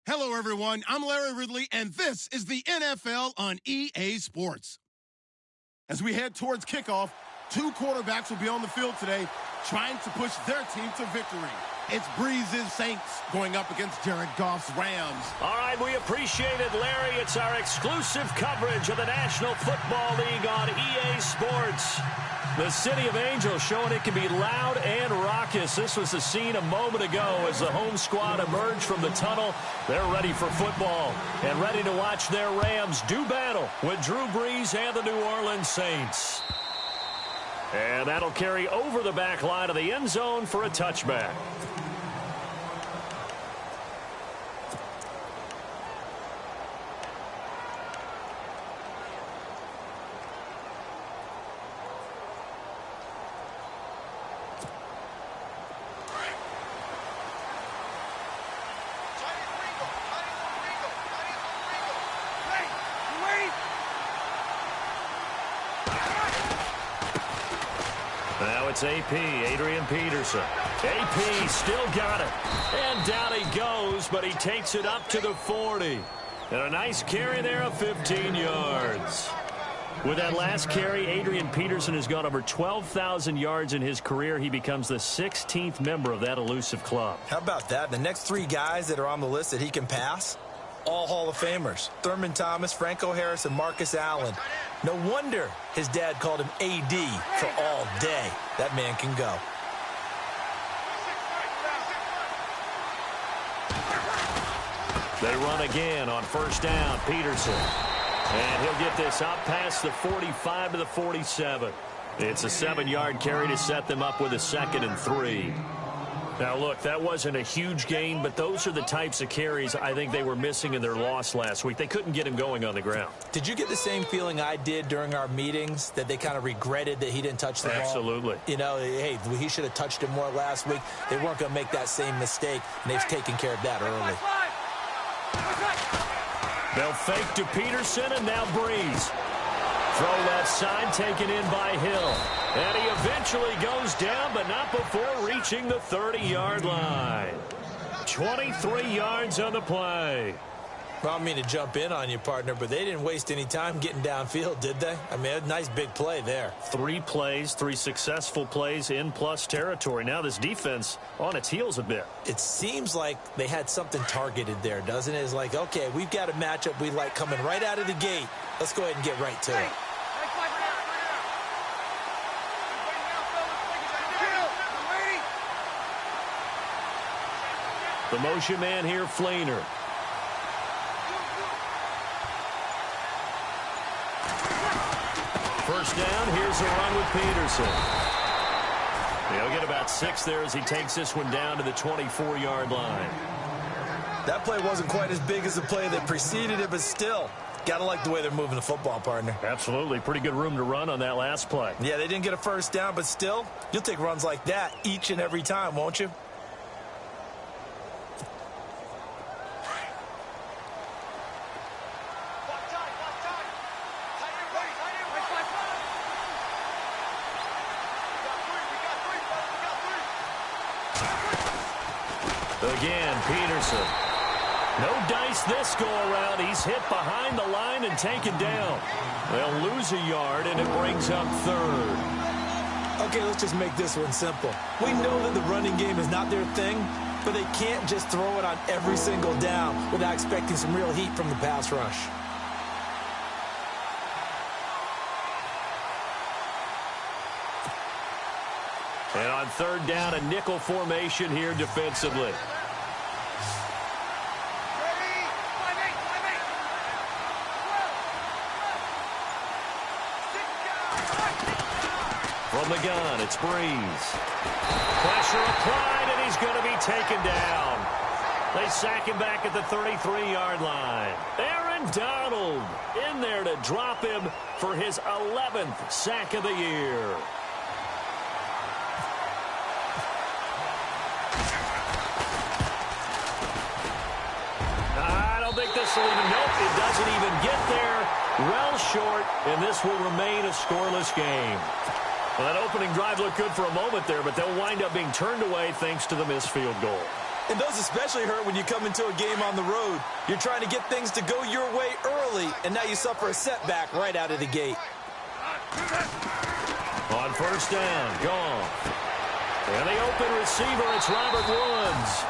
Hello, everyone. I'm Larry Ridley, and this is the NFL on EA Sports. As we head towards kickoff, two quarterbacks will be on the field today trying to push their team to victory. It's Breeze's Saints going up against Jared Goff's Rams. All right, we appreciate it, Larry. It's our exclusive coverage of the National Football League on EA Sports. The City of Angels showing it can be loud and raucous. This was the scene a moment ago as the home squad emerged from the tunnel. They're ready for football and ready to watch their Rams do battle with Drew Brees and the New Orleans Saints. And that'll carry over the back line of the end zone for a touchback. Now it's AP, Adrian Peterson. AP still got it. And down he goes, but he takes it up to the 40. And a nice carry there of 15 yards. With that last carry, Adrian Peterson has gone over 12,000 yards in his career. He becomes the 16th member of that elusive club. How about that? The next three guys that are on the list that he can pass, all Hall of Famers. Thurman Thomas, Franco Harris, and Marcus Allen. No wonder his dad called him AD for all day. That man can go. They run again on first down, Peterson. And he'll get this up past the 45 to the 47. It's a 7-yard carry to set them up with a 2nd and 3. Now, look, that wasn't a huge gain, but those are the types of carries I think they were missing in their loss last week. They couldn't get him going on the ground. Did you get the same feeling I did during our meetings, that they kind of regretted that he didn't touch the ball? Absolutely. You know, hey, he should have touched it more last week. They weren't going to make that same mistake, and they've taken care of that early. They'll fake to Peterson, and now Brees. Throw left side, taken in by Hill. And he eventually goes down, but not before reaching the 30-yard line. 23 yards on the play. Well, I don't mean to jump in on you, partner, but they didn't waste any time getting downfield, did they? I mean, a nice big play there. 3 plays, 3 successful plays in plus territory. Now this defense on its heels a bit. It seems like they had something targeted there, doesn't it? It's like, okay, we've got a matchup we like coming right out of the gate. Let's go ahead and get right to it. The motion man here, Flainer. First down, here's a run with Peterson. He'll get about 6 there as he takes this one down to the 24-yard line. That play wasn't quite as big as the play that preceded it, but still, got to like the way they're moving the football, partner. Absolutely. Pretty good room to run on that last play. Yeah, they didn't get a first down, but still, you'll take runs like that each and every time, won't you? Again, Peterson. No dice this go-around. He's hit behind the line and taken down. They'll lose a yard, and it brings up 3rd. Okay, let's just make this one simple. We know that the running game is not their thing, but they can't just throw it on every single down without expecting some real heat from the pass rush. And on 3rd down, a nickel formation here defensively. From the gun, it's Brees. Pressure applied, and he's going to be taken down. They sack him back at the 33-yard line. Aaron Donald in there to drop him for his 11th sack of the year. I don't think this will even, nope, it doesn't even get there. Well short, and this will remain a scoreless game. Well, that opening drive looked good for a moment there, but they'll wind up being turned away thanks to the missed field goal. And those especially hurt when you come into a game on the road. You're trying to get things to go your way early, and now you suffer a setback right out of the gate. On first down, Goff. And the open receiver, it's Robert Woods.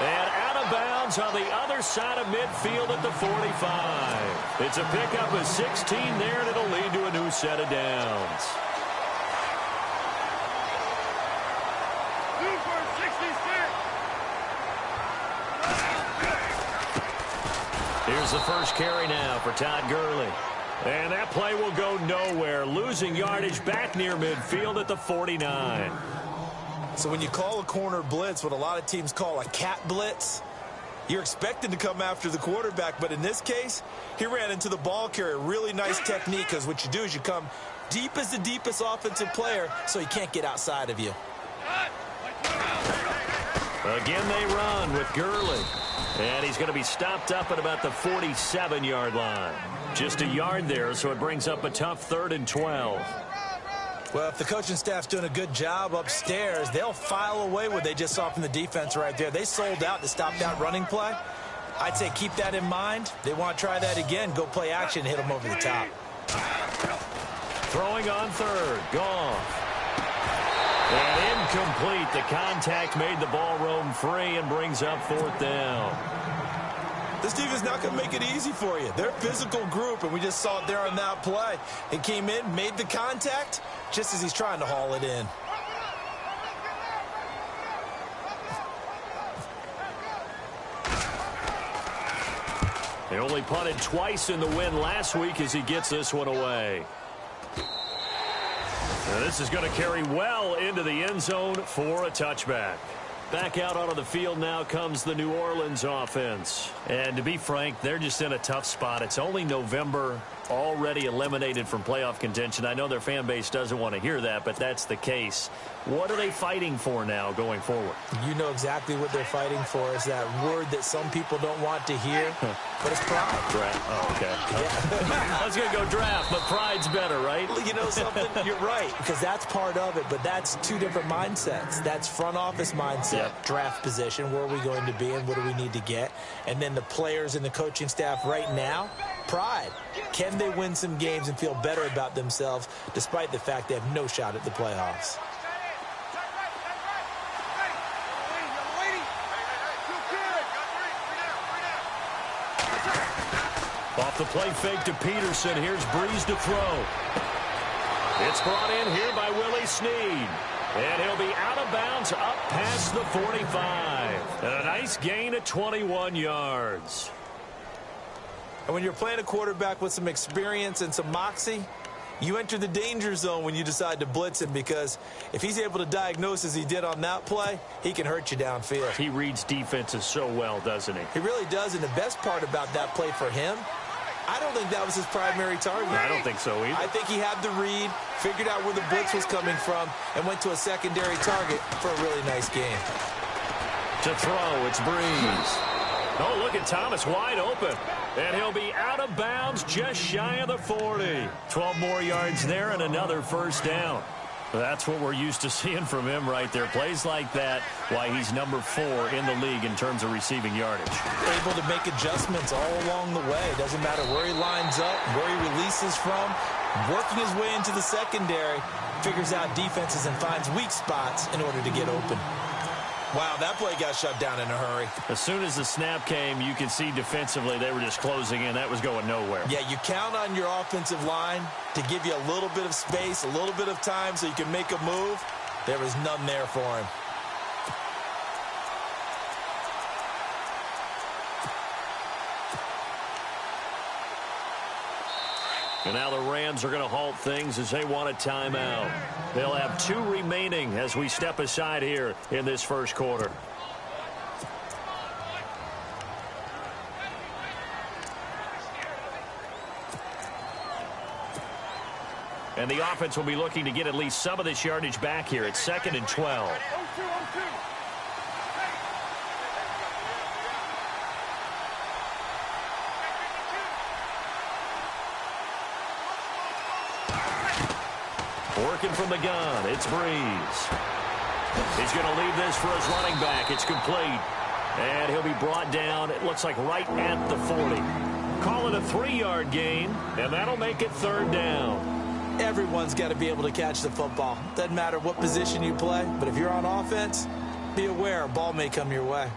And out of bounds on the other side of midfield at the 45. It's a pickup of 16 there, and it'll lead to a new set of downs. Here's the first carry now for Todd Gurley. And that play will go nowhere, losing yardage back near midfield at the 49. So when you call a corner blitz, what a lot of teams call a cat blitz, you're expected to come after the quarterback. But in this case, he ran into the ball carrier. Really nice technique, because what you do is you come deep as the deepest offensive player so he can't get outside of you. Again, they run with Gurley. And he's going to be stopped up at about the 47-yard line. Just a yard there, so it brings up a tough 3rd and 12. Well, if the coaching staff's doing a good job upstairs, they'll file away what they just saw from the defense right there. They sold out to stop that running play. I'd say keep that in mind. They want to try that again. Go play action and hit them over the top. Throwing on 3rd. Goff. And incomplete. The contact made the ball roam free and brings up 4th down. This defense is not going to make it easy for you. They're a physical group, and we just saw it there on that play. It came in, made the contact, just as he's trying to haul it in. They only punted twice in the win last week as he gets this one away. Now this is going to carry well into the end zone for a touchback. Back out onto the field now comes the New Orleans offense. And to be frank, they're just in a tough spot. It's only November, already eliminated from playoff contention. I know their fan base doesn't want to hear that, but that's the case. What are they fighting for now going forward? You know exactly what they're fighting for. Is that word that some people don't want to hear, but it's pride. Draft. Oh, okay. Yeah. I was going to go draft, but pride's better, right? You know something? You're right, because that's part of it, but that's two different mindsets. That's front office mindset, draft position, where are we going to be and what do we need to get? And then the players and the coaching staff right now, pride. Can they win some games and feel better about themselves despite the fact they have no shot at the playoffs? Off the play fake to Peterson. Here's Breeze to throw. It's brought in here by Willie Snead. And he'll be out of bounds up past the 45. And a nice gain at 21 yards. And when you're playing a quarterback with some experience and some moxie, you enter the danger zone when you decide to blitz him, because if he's able to diagnose as he did on that play, he can hurt you downfield. He reads defenses so well, doesn't he? He really does, and the best part about that play for him, I don't think that was his primary target. I don't think so either. I think he had the read, figured out where the blitz was coming from, and went to a secondary target for a really nice game. To throw, it's Breeze. Oh, look at Thomas wide open. And he'll be out of bounds just shy of the 40. 12 more yards there and another first down. That's what we're used to seeing from him right there. Plays like that, why he's number 4 in the league in terms of receiving yardage. Able to make adjustments all along the way. Doesn't matter where he lines up, where he releases from. Working his way into the secondary, figures out defenses and finds weak spots in order to get open. Wow, that play got shut down in a hurry. As soon as the snap came, you can see defensively they were just closing in. That was going nowhere. Yeah, you count on your offensive line to give you a little bit of space, a little bit of time so you can make a move. There was none there for him. And now the Rams are going to halt things as they want a timeout. They'll have 2 remaining as we step aside here in this first quarter. And the offense will be looking to get at least some of this yardage back here. It's 2nd and 12. Working from the gun, it's Breeze. He's going to leave this for his running back. It's complete. And he'll be brought down, it looks like right at the 40. Call it a 3-yard gain, and that'll make it 3rd down. Everyone's got to be able to catch the football. Doesn't matter what position you play, but if you're on offense, be aware a ball may come your way.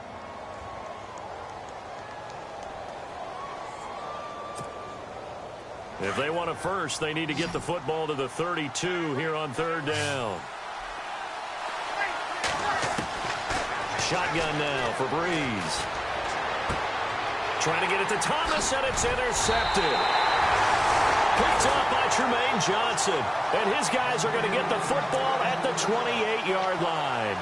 If they want a first, they need to get the football to the 32 here on 3rd down. Shotgun now for Breeze. Trying to get it to Thomas, and it's intercepted. Picked up by Tremaine Johnson. And his guys are going to get the football at the 28-yard line.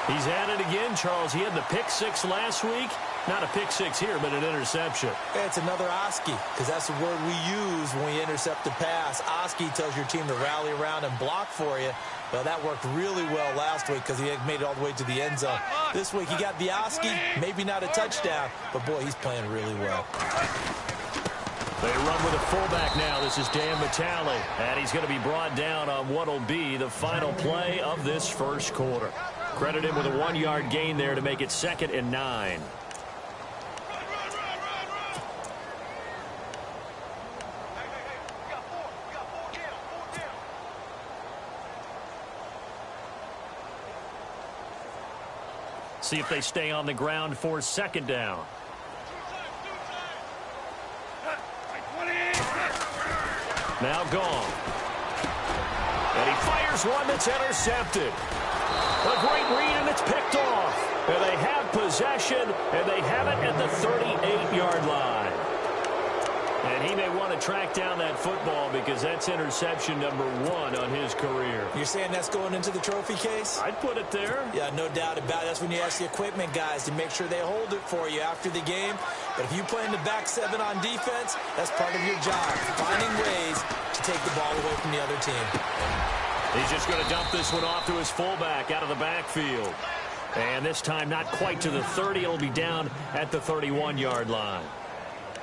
He's at it again, Charles. He had the pick 6 last week. Not a pick 6 here, but an interception. It's another Oski, because that's the word we use when we intercept a pass. Oski tells your team to rally around and block for you. Well, that worked really well last week because he made it all the way to the end zone. This week he got the Oski, maybe not a touchdown, but, boy, he's playing really well. They run with a fullback now. This is Dan Vitale, and he's going to be brought down on what will be the final play of this first quarter. Credit him with a 1-yard gain there to make it 2nd and 9. See if they stay on the ground for 2nd down. Now gone. And he fires one that's intercepted. A great read, and it's picked off. And they have possession, and they have it at the 38-yard line. And he may want to track down that football because that's interception number 1 on his career. You're saying that's going into the trophy case? I'd put it there. Yeah, no doubt about it. That's when you ask the equipment guys to make sure they hold it for you after the game. But if you play in the back 7 on defense, that's part of your job, finding ways to take the ball away from the other team. He's just going to dump this one off to his fullback out of the backfield. And this time not quite to the 30. It'll be down at the 31-yard line.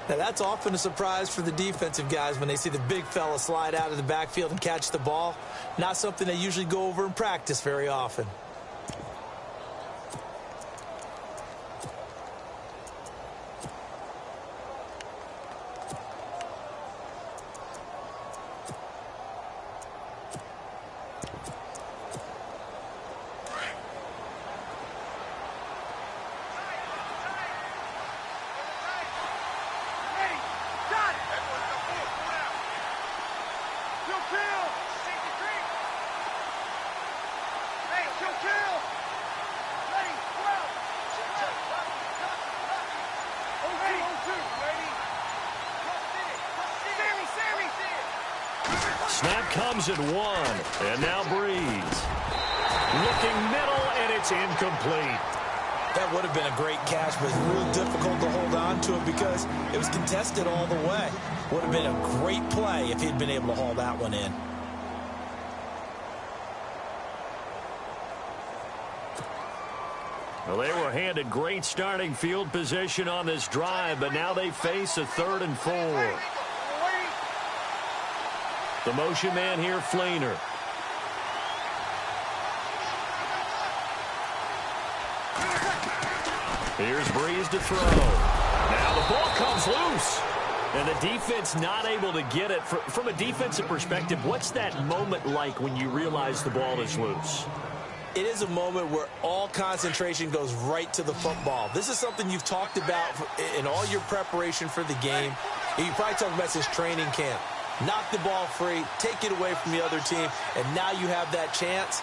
Now, that's often a surprise for the defensive guys when they see the big fella slide out of the backfield and catch the ball. Not something they usually go over in practice very often. Snap comes at 1, and now Breeze. Looking middle, and it's incomplete. That would have been a great catch, but it's real difficult to hold on to it because it was contested all the way. Would have been a great play if he'd been able to haul that one in. Well, they were handed great starting field position on this drive, but now they face a 3rd and 4. The motion man here, Flainer. Here's Breeze to throw. Now the ball comes loose. And the defense not able to get it. From a defensive perspective, what's that moment like when you realize the ball is loose? It is a moment where all concentration goes right to the football. This is something you've talked about in all your preparation for the game. You probably talked about this training camp. Knock the ball free, take it away from the other team, and now you have that chance.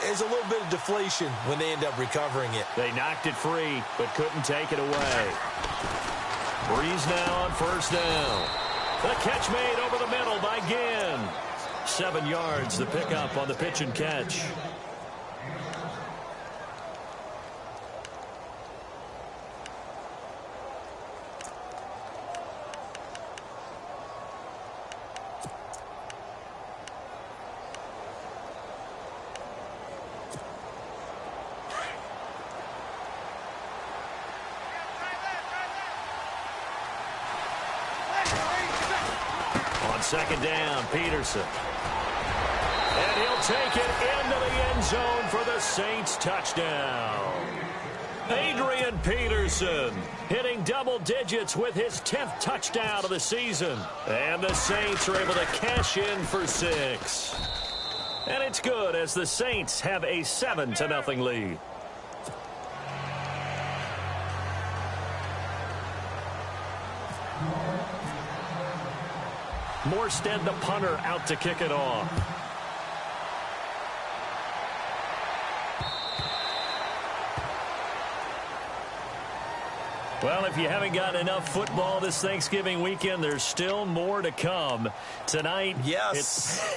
There's a little bit of deflation when they end up recovering it. They knocked it free, but couldn't take it away. Breeze now on 1st down. The catch made over the middle by Ginn. 7 yards, the pickup on the pitch and catch. On 2nd down, Peterson. And he'll take it into the end zone for the Saints touchdown. A Adrian Peterson hitting double digits with his 10th touchdown of the season. And the Saints are able to cash in for 6. And it's good as the Saints have a 7-0 lead. Morstead, the punter, out to kick it off. Well, if you haven't got enough football this Thanksgiving weekend, there's still more to come. Tonight, yes,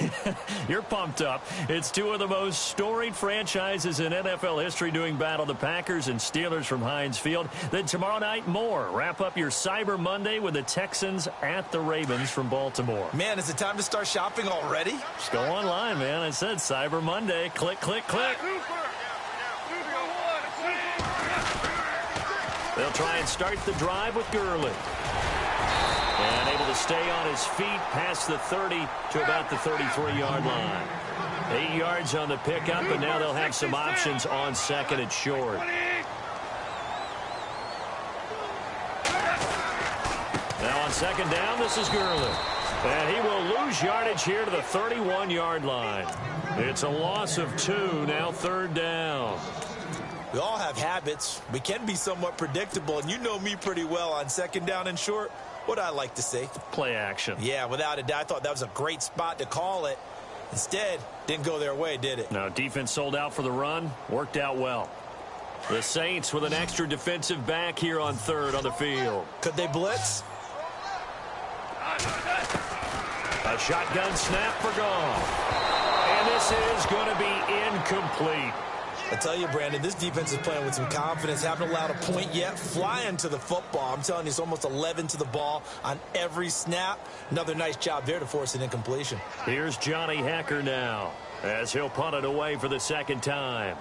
you're pumped up. It's two of the most storied franchises in NFL history doing battle, the Packers and Steelers from Heinz Field. Then tomorrow night, more. Wrap up your Cyber Monday with the Texans at the Ravens from Baltimore. Man, is it time to start shopping already? Just go online, man. I said Cyber Monday. Click, click, click. They'll try and start the drive with Gurley. And able to stay on his feet past the 30 to about the 33-yard line. 8 yards on the pickup, and now they'll have some options on second and short. Now on second down, this is Gurley. And he will lose yardage here to the 31-yard line. It's a loss of 2, now third down. We all have habits. We can be somewhat predictable, and you know me pretty well on second down and short. What I like to say? Play action. Yeah, without a doubt. I thought that was a great spot to call it. Instead, didn't go their way, did it? No, defense sold out for the run. Worked out well. The Saints with an extra defensive back here on third on the field. Could they blitz? A shotgun snap for Goff. And this is going to be incomplete. I tell you, Brandon, this defense is playing with some confidence. Haven't allowed a point yet. Flying to the football. I'm telling you, it's almost 11 to the ball on every snap. Another nice job there to force an incompletion. Here's Johnny Hecker now as he'll punt it away for the second time.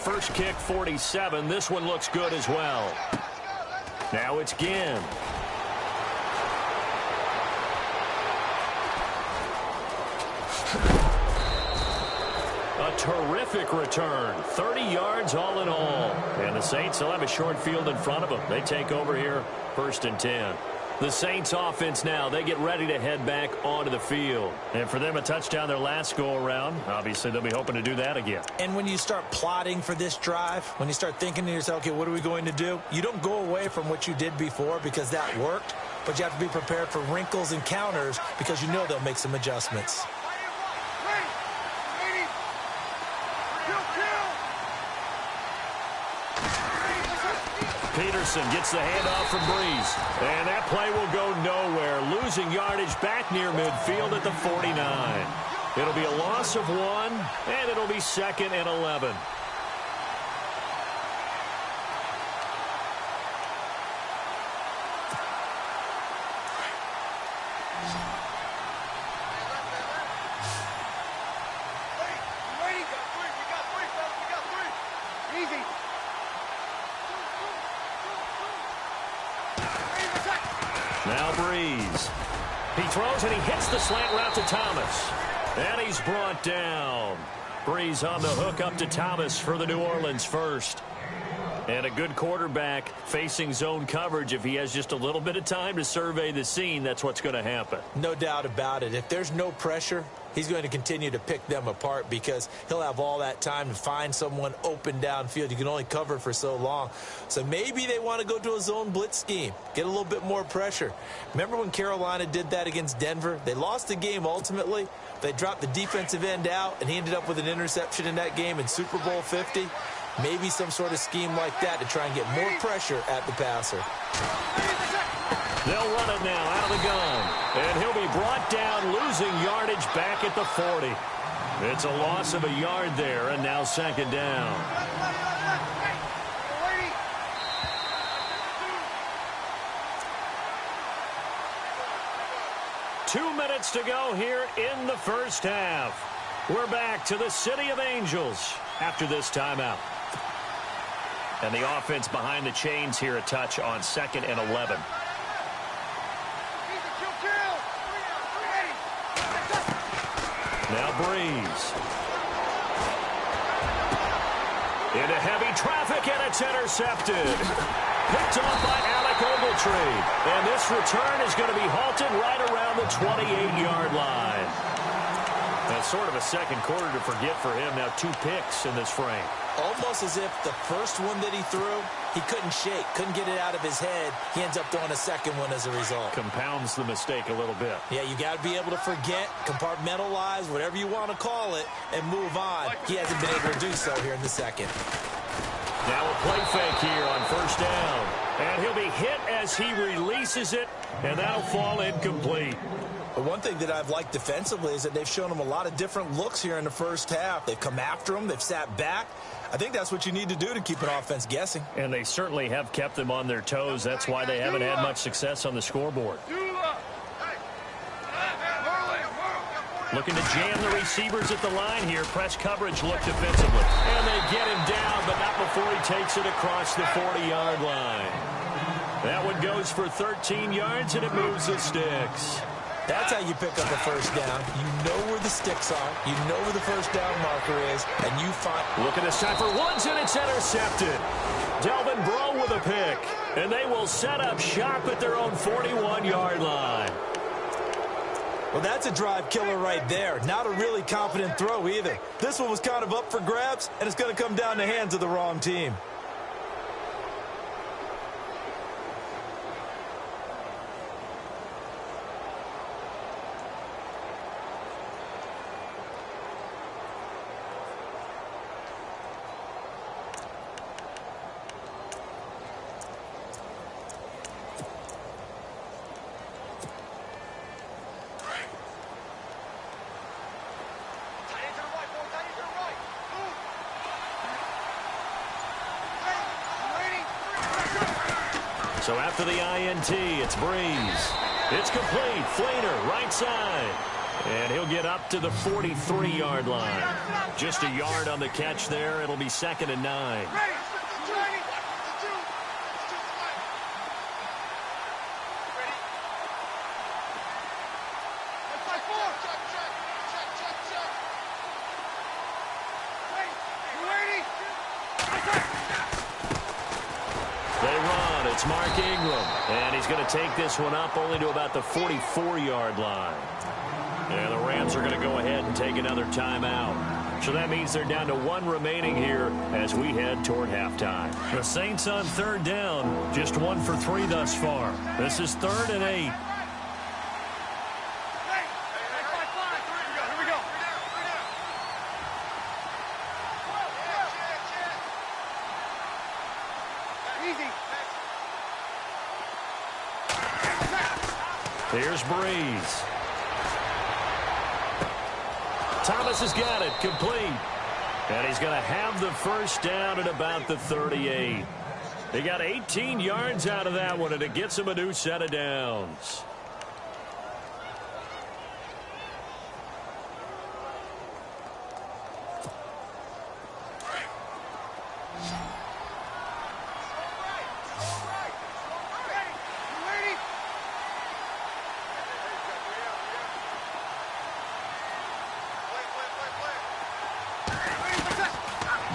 First kick, 47. This one looks good as well. Now it's Ginn. A terrific return. 30 yards all in all. And the Saints will have a short field in front of them. They take over here, 1st and 10. The Saints offense now, they get ready to head back onto the field. And for them, a touchdown their last go-around. Obviously, they'll be hoping to do that again. And when you start plotting for this drive, when you start thinking to yourself, okay, what are we going to do? You don't go away from what you did before because that worked. But you have to be prepared for wrinkles and counters because you know they'll make some adjustments. Peterson gets the handoff from Breeze. And that play will go nowhere. Losing yardage back near midfield at the 49. It'll be a loss of 1, and it'll be 2nd and 11. Now Breeze. He throws and he hits the slant route to Thomas. And he's brought down. Breeze on the hook up to Thomas for the New Orleans first. And a good quarterback facing zone coverage. If he has just a little bit of time to survey the scene, that's what's going to happen. No doubt about it. If there's no pressure, he's going to continue to pick them apart because he'll have all that time to find someone open downfield. You can only cover for so long. So maybe they want to go to a zone blitz scheme, get a little bit more pressure. Remember when Carolina did that against Denver? They lost the game ultimately. They dropped the defensive end out, and he ended up with an interception in that game in Super Bowl 50. Maybe some sort of scheme like that to try and get more pressure at the passer. They'll run it now out of the gun. And he'll be brought down, losing yardage back at the 40. It's a loss of a yard there, and now 2nd down. Two minutes to go here in the first half. We're back to the City of Angels after this timeout. And the offense behind the chains here, a touch on 2nd and 11. Now Breeze. Into heavy traffic, and it's intercepted. Picked off by Alec Ogletree. And this return is going to be halted right around the 28-yard line. That's sort of a second quarter to forget for him. Now 2 picks in this frame. Almost as if the first one that he threw, he couldn't shake, couldn't get it out of his head. He ends up throwing a second one as a result. Compounds the mistake a little bit. Yeah, you got to be able to forget, compartmentalize, whatever you want to call it, and move on. He hasn't been able to do so here in the second. Now a play fake here on first down. And he'll be hit as he releases it, and that'll fall incomplete. But one thing that I've liked defensively is that they've shown him a lot of different looks here in the first half. They've come after him. They've sat back. I think that's what you need to do to keep an offense guessing. And they certainly have kept them on their toes. That's why they haven't had much success on the scoreboard. Looking to jam the receivers at the line here. Press coverage looked defensively. And they get him down, but not before he takes it across the 40-yard line. That one goes for 13 yards, and it moves the sticks. That's how you pick up a first down. You know where the sticks are. You know where the first down marker is, and you find... Look at this time for Woods, and it's intercepted. Delvin Breaux with a pick, and they will set up shop at their own 41-yard line. Well, that's a drive killer right there. Not a really confident throw either. This one was kind of up for grabs, and it's going to come down the hands of the wrong team. So after the INT, it's Breeze. It's complete. Flater, right side. And he'll get up to the 43-yard line. Just a yard on the catch there. It'll be 2nd and 9. It's Mark Ingram, and he's going to take this one up only to about the 44-yard line. And the Rams are going to go ahead and take another timeout. So that means they're down to 1 remaining here as we head toward halftime. The Saints on 3rd down, just 1 for 3 thus far. This is 3rd and 8. Here's Breeze. Thomas has got it, complete. And he's going to have the first down at about the 38. They got 18 yards out of that one, and it gets him a new set of downs.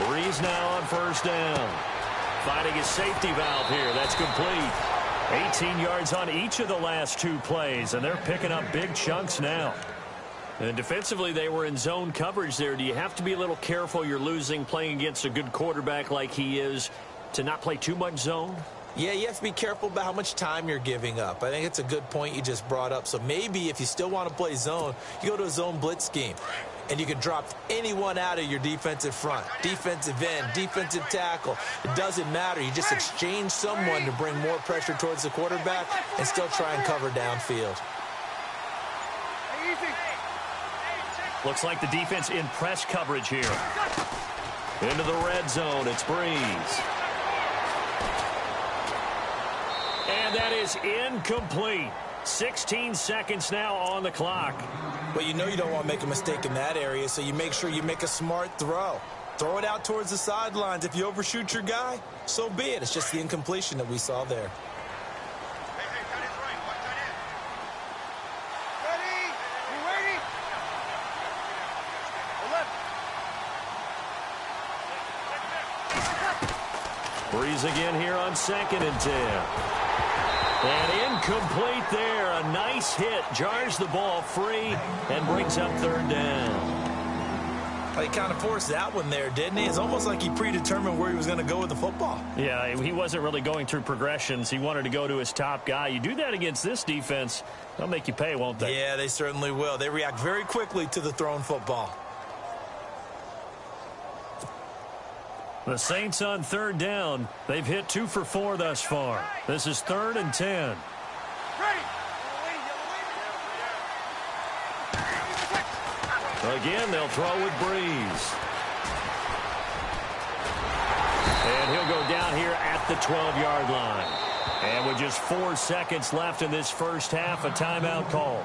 Breeze now on first down. Finding his safety valve here. That's complete. 18 yards on each of the last 2 plays, and they're picking up big chunks now. And defensively, they were in zone coverage there. Do you have to be a little careful you're losing playing against a good quarterback like he is to not play too much zone? Yeah, you have to be careful about how much time you're giving up. I think it's a good point you just brought up. So maybe if you still want to play zone, you go to a zone blitz scheme. And you can drop anyone out of your defensive front, defensive end, defensive tackle. It doesn't matter. You just exchange someone to bring more pressure towards the quarterback and still try and cover downfield. Looks like the defense in press coverage here. Into the red zone, it's Breeze. And that is incomplete. 16 seconds now on the clock. Well, you know you don't want to make a mistake in that area, so you make sure you make a smart throw. Throw it out towards the sidelines. If you overshoot your guy, so be it. It's just the incompletion that we saw there. Breeze again here on 2nd and 10. And incomplete there. A nice hit. Jars the ball free and brings up 3rd down. He kind of forced that one there, didn't he? It's almost like he predetermined where he was going to go with the football. Yeah, he wasn't really going through progressions. He wanted to go to his top guy. You do that against this defense, they'll make you pay, won't they? Yeah, they certainly will. They react very quickly to the thrown football. The Saints on 3rd down. They've hit 2 for 4 thus far. This is 3rd and 10. Again, they'll throw with Breeze. And he'll go down here at the 12-yard line. And with just 4 seconds left in this first half, a timeout call.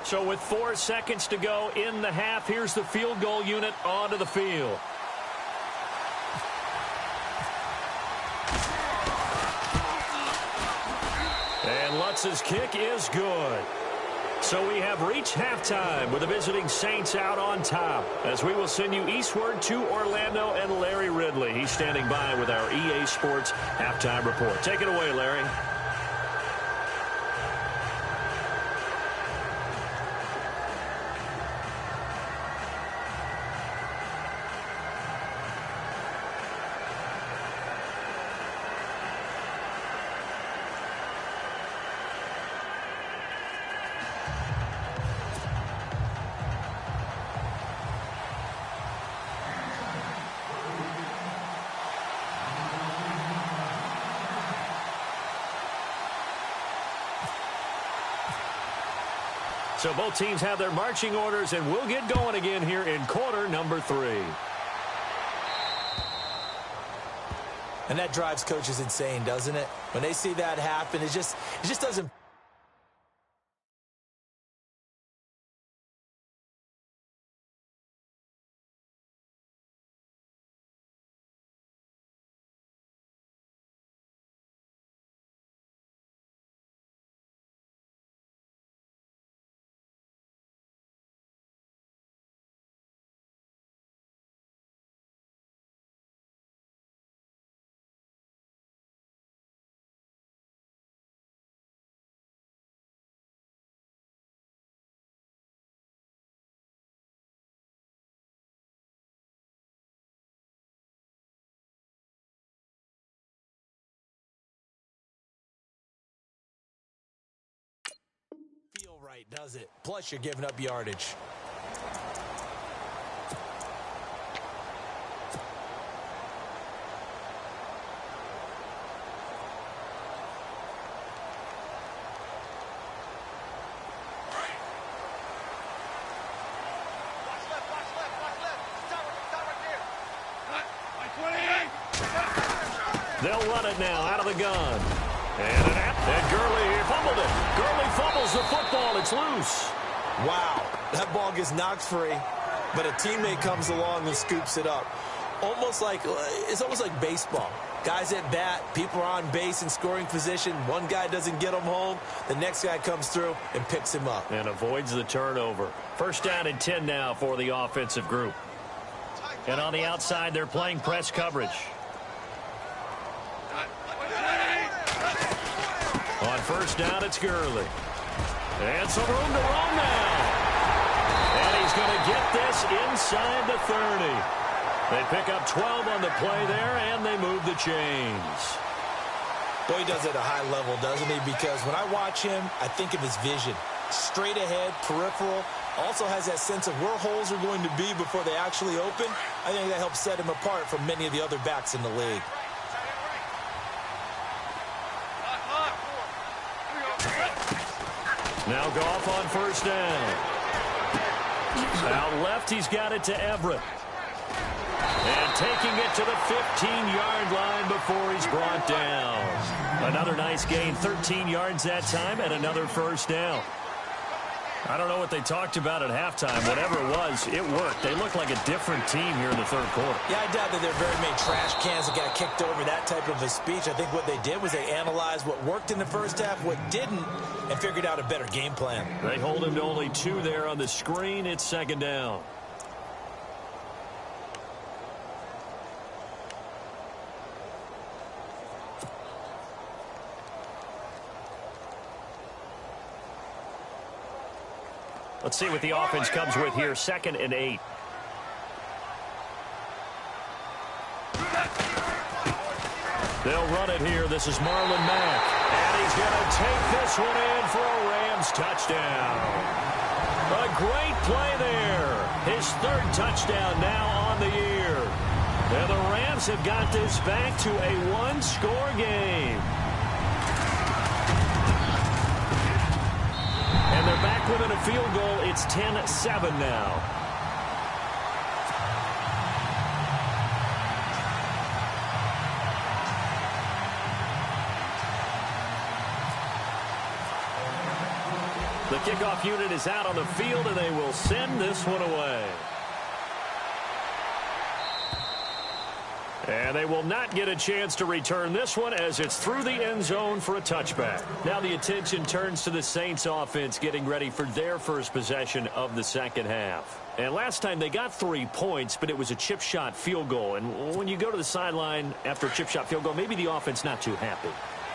So with 4 seconds to go in the half, here's the field goal unit onto the field. And Lutz's kick is good. So we have reached halftime with the visiting Saints out on top, as we will send you eastward to Orlando and Larry Ridley. He's standing by with our EA Sports halftime report. Take it away, Larry. So both teams have their marching orders, and we'll get going again here in quarter number 3. And that drives coaches insane, doesn't it? When they see that happen, it just doesn't. Feel right, does it? Plus, you're giving up yardage. They'll run it now out of the gun. And Gurley fumbled it. Gurley fumbles the football. It's loose. Wow, that ball gets knocked free, but a teammate comes along and scoops it up. It's almost like baseball. Guys at bat, people are on base in scoring position. One guy doesn't get him home. The next guy comes through and picks him up. And avoids the turnover. First down and 10 now for the offensive group. And on the outside, they're playing press coverage. On first down, it's Gurley. And some room to run now. And he's going to get this inside the 30. They pick up 12 on the play there, and they move the chains. Boy, he does it at a high level, doesn't he? Because when I watch him, I think of his vision. Straight ahead, peripheral. Also has that sense of where holes are going to be before they actually open. I think that helps set him apart from many of the other backs in the league. Now Goff on first down. Out left, he's got it to Everett. And taking it to the 15-yard line before he's brought down. Another nice gain, 13 yards that time, and another first down. I don't know what they talked about at halftime. Whatever it was, it worked. They look like a different team here in the third quarter. Yeah, I doubt that there are very many trash cans that got kicked over that type of a speech. I think what they did was they analyzed what worked in the first half, what didn't, and figured out a better game plan. They hold him to only 2 there on the screen. It's second down. Let's see what the offense comes with here. 2nd and 8. They'll run it here. This is Marlon Mack. And he's going to take this one in for a Rams touchdown. A great play there. His 3rd touchdown now on the year. And the Rams have got this back to a 1-score game. And they're back within a field goal. It's 10-7 now. The kickoff unit is out on the field, and they will send this one away. And they will not get a chance to return this one as it's through the end zone for a touchback. Now the attention turns to the Saints offense getting ready for their first possession of the second half. And last time they got 3 points, but it was a chip shot field goal. And when you go to the sideline after a chip shot field goal, maybe the offense not too happy.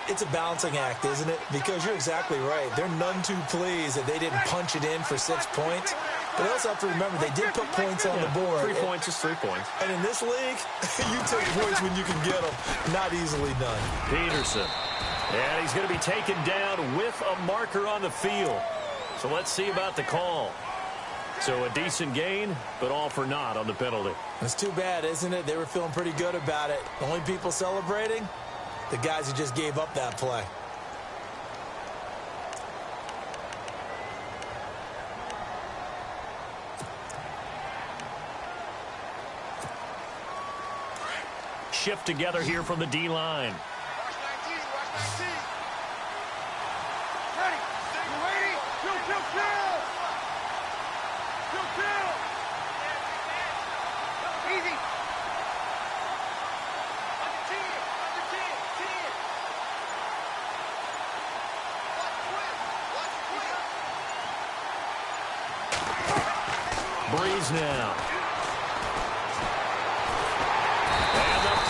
It's a balancing act, isn't it? Because you're exactly right. They're none too pleased that they didn't punch it in for 6 points. But they also have to remember they did put points on the board. 3 points is 3 points. And in this league, you take points when you can get them. Not easily done. Peterson. And he's going to be taken down with a marker on the field. So let's see about the call. So a decent gain, but all for naught on the penalty. It's too bad, isn't it? They were feeling pretty good about it. The only people celebrating, the guys who just gave up that play. Shift together here from the D-line. Watch 19, watch 19. Ready, you ready? Kill, kill, kill! Kill, kill! Easy. Under 10, under 10, 10. Watch quick, watch quick. Breeze now.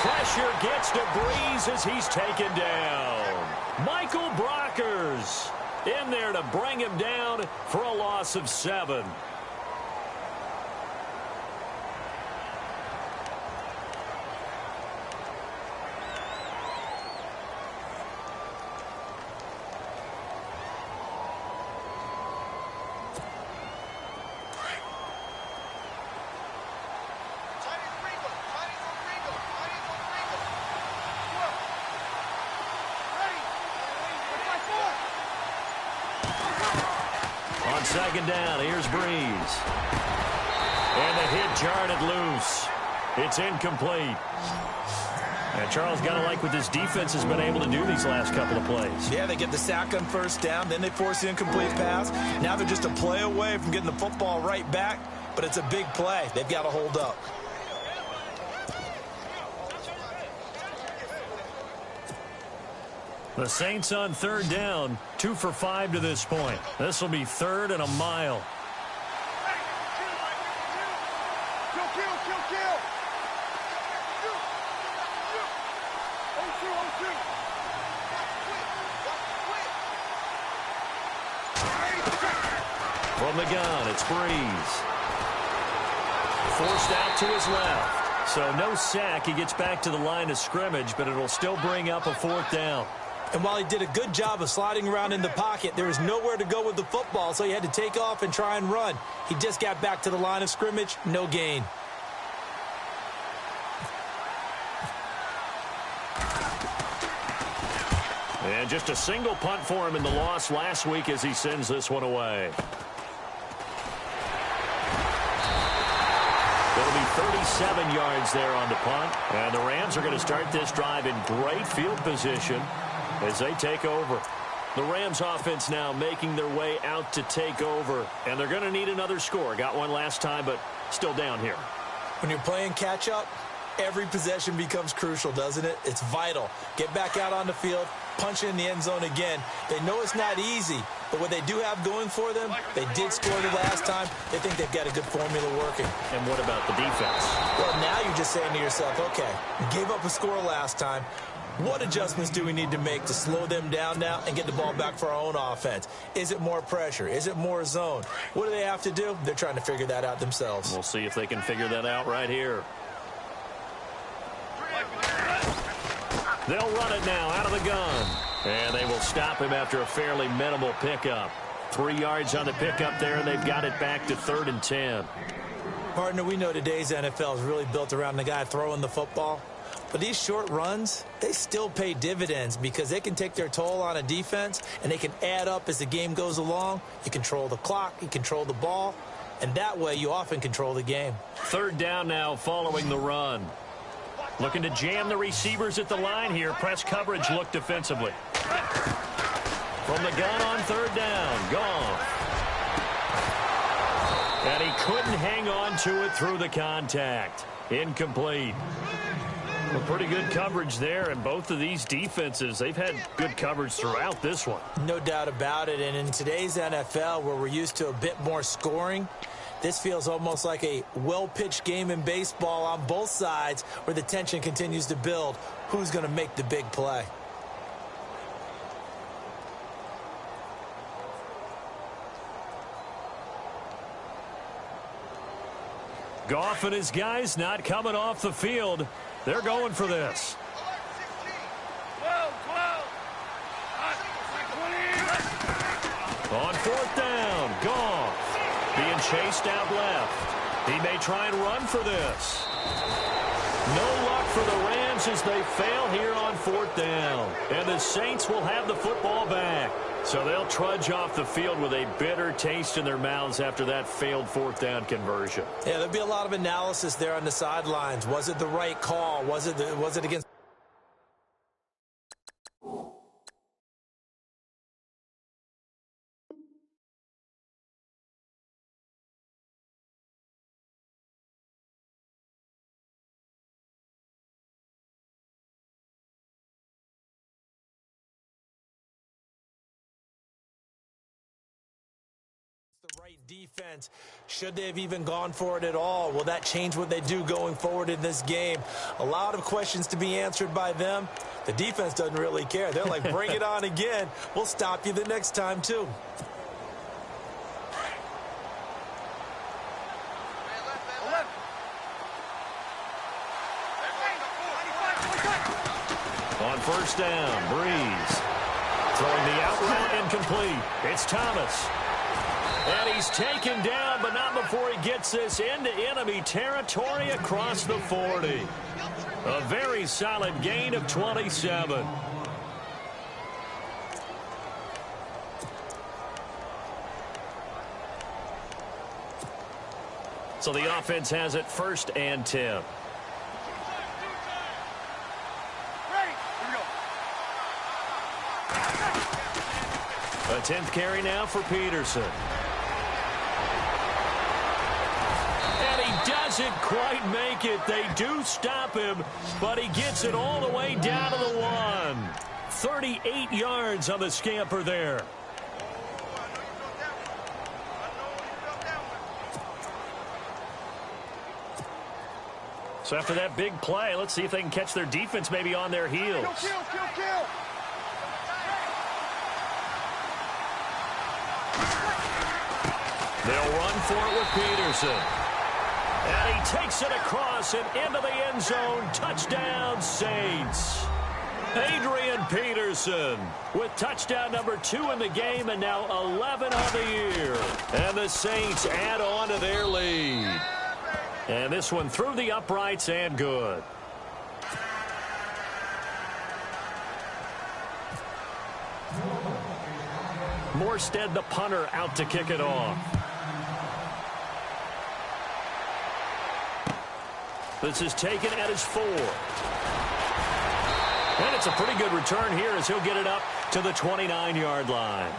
Pressure gets to Breeze as he's taken down. Michael Brockers in there to bring him down for a loss of 7. Second down, here's Breeze. And the hit jarred it loose. It's incomplete. And Charles, got to like what this defense has been able to do these last couple of plays. Yeah, they get the sack on first down, then they force the incomplete pass. Now they're just a play away from getting the football right back, but it's a big play. They've got to hold up. The Saints on third down, 2 for 5 to this point. This will be 3rd and a mile. Kill, kill, kill, kill. From the gun, it's Breeze. Forced out to his left. So no sack. He gets back to the line of scrimmage, but it'll still bring up a 4th down. And while he did a good job of sliding around in the pocket, there was nowhere to go with the football, so he had to take off and try and run. He just got back to the line of scrimmage, no gain. And just a single punt for him in the loss last week as he sends this one away. It'll be 37 yards there on the punt. And the Rams are going to start this drive in great field position as they take over. The Rams offense now making their way out to take over. And they're going to need another score. Got one last time, but still down here. When you're playing catch-up, every possession becomes crucial, doesn't it? It's vital. Get back out on the field, punch it in the end zone again. They know it's not easy, but what they do have going for them, they did score the last time. They think they've got a good formula working. And what about the defense? Well, now you're just saying to yourself, okay, you gave up a score last time. What adjustments do we need to make to slow them down now and get the ball back for our own offense? Is it more pressure? Is it more zone? What do they have to do? They're trying to figure that out themselves. We'll see if they can figure that out right here. They'll run it now out of the gun. And they will stop him after a fairly minimal pickup. 3 yards on the pickup there, and they've got it back to 3rd and 10. Partner, we know today's NFL is really built around the guy throwing the football. But these short runs, they still pay dividends because they can take their toll on a defense, and they can add up as the game goes along. You control the clock, you control the ball, and that way you often control the game. 3rd down now following the run. Looking to jam the receivers at the line here. Press coverage look defensively. From the gun on 3rd down. Gone. And he couldn't hang on to it through the contact. Incomplete. Well, pretty good coverage there, and both of these defenses, they've had good coverage throughout this one. No doubt about it, and in today's NFL, where we're used to a bit more scoring, this feels almost like a well-pitched game in baseball on both sides where the tension continues to build. Who's going to make the big play? Goff and his guys not coming off the field. They're going for this. On 4th down, Goff being chased out left. He may try and run for this. No luck for the Rams as they fail here on 4th down. And the Saints will have the football back. So they'll trudge off the field with a bitter taste in their mouths after that failed 4th down conversion. Yeah, there'll be a lot of analysis there on the sidelines. Was it the right call? Was it against? The right defense. Should they have even gone for it at all? Will that change what they do going forward in this game? A lot of questions to be answered by them. The defense doesn't really care. They're like, bring it on again. We'll stop you the next time, too. On 1st down, Breeze throwing the out route incomplete. It's Thomas. And he's taken down, but not before he gets this into enemy territory across the 40. A very solid gain of 27. So the offense has it 1st and 10. A 10th carry now for Peterson. Doesn't quite make it. They do stop him, but he gets it all the way down to the 1. 38 yards on the scamper there. So after that big play, let's see if they can catch their defense maybe on their heels. Kill. They'll run for it with Peterson. And he takes it across and into the end zone. Touchdown, Saints. Adrian Peterson with touchdown number 2 in the game and now 11 on the year. And the Saints add on to their lead. And this one through the uprights and good. Morstead, the punter, out to kick it off. This is taken at his 4. And it's a pretty good return here as he'll get it up to the 29-yard line.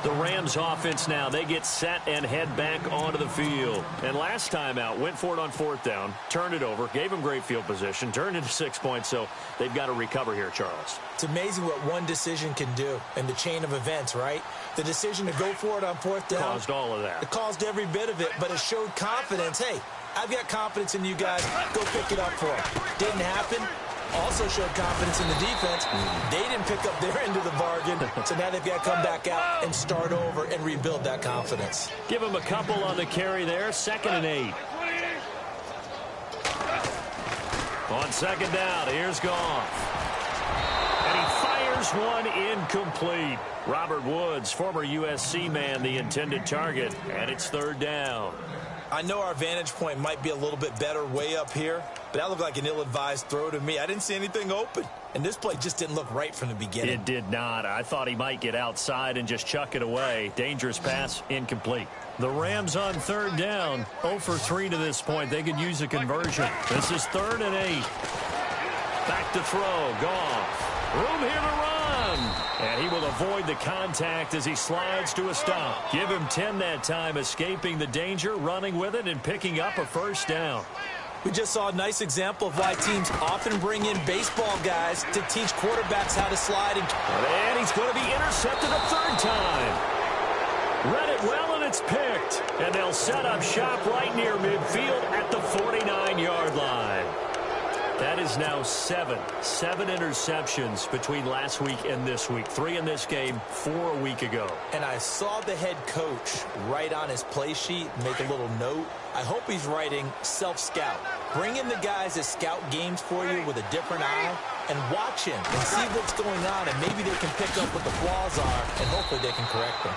The Rams offense now, they get set and head back onto the field. And last time out, went for it on 4th down, turned it over, gave them great field position, turned into 6 points, so they've got to recover here, Charles. It's amazing what one decision can do in the chain of events, right? The decision to go for it on 4th down. Caused all of that. It caused every bit of it, but it showed confidence. Hey, I've got confidence in you guys. Go pick it up for them. Didn't happen. also showed confidence in the defense. They didn't pick up their end of the bargain, so now they've got to come back out and start over and rebuild that confidence. Give him a couple on the carry there, 2nd and 8. On 2nd down, here's Goff. And he fires one incomplete. Robert Woods, former USC man, the intended target, and it's 3rd down. I know our vantage point might be a little bit better way up here, but that looked like an ill-advised throw to me. I didn't see anything open, and this play just didn't look right from the beginning. It did not. I thought he might get outside and just chuck it away. Dangerous pass, incomplete. The Rams on 3rd down, 0 for 3 to this point. They could use a conversion. This is 3rd and 8. Back to throw, Goff. Room here to run. And he will avoid the contact as he slides to a stop. Give him 10 that time, escaping the danger, running with it, and picking up a 1st down. We just saw a nice example of why teams often bring in baseball guys to teach quarterbacks how to slide. And he's going to be intercepted a 3rd time. Read it well, and it's picked. And they'll set up shop right near midfield at the 49-yard line. That is now 7 interceptions between last week and this week. 3 in this game, 4 a week ago. And I saw the head coach write on his play sheet, make a little note. I hope he's writing self-scout. Bring in the guys that scout games for you with a different eye and watch him and see what's going on, and maybe they can pick up what the flaws are, and hopefully they can correct them.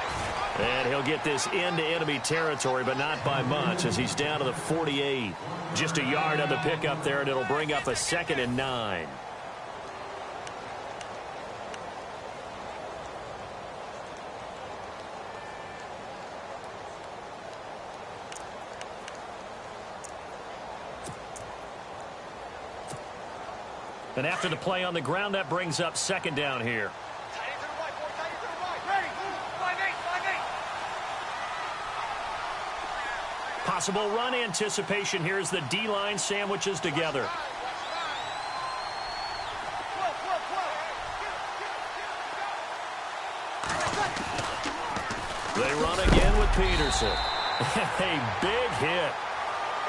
And he'll get this into enemy territory, but not by much, as he's down to the 48. Just a yard on the pickup there, and it'll bring up a 2nd and 9. And after the play on the ground, that brings up 2nd down here. Possible run anticipation here as the D-line sandwiches together. They run again with Peterson. A big hit.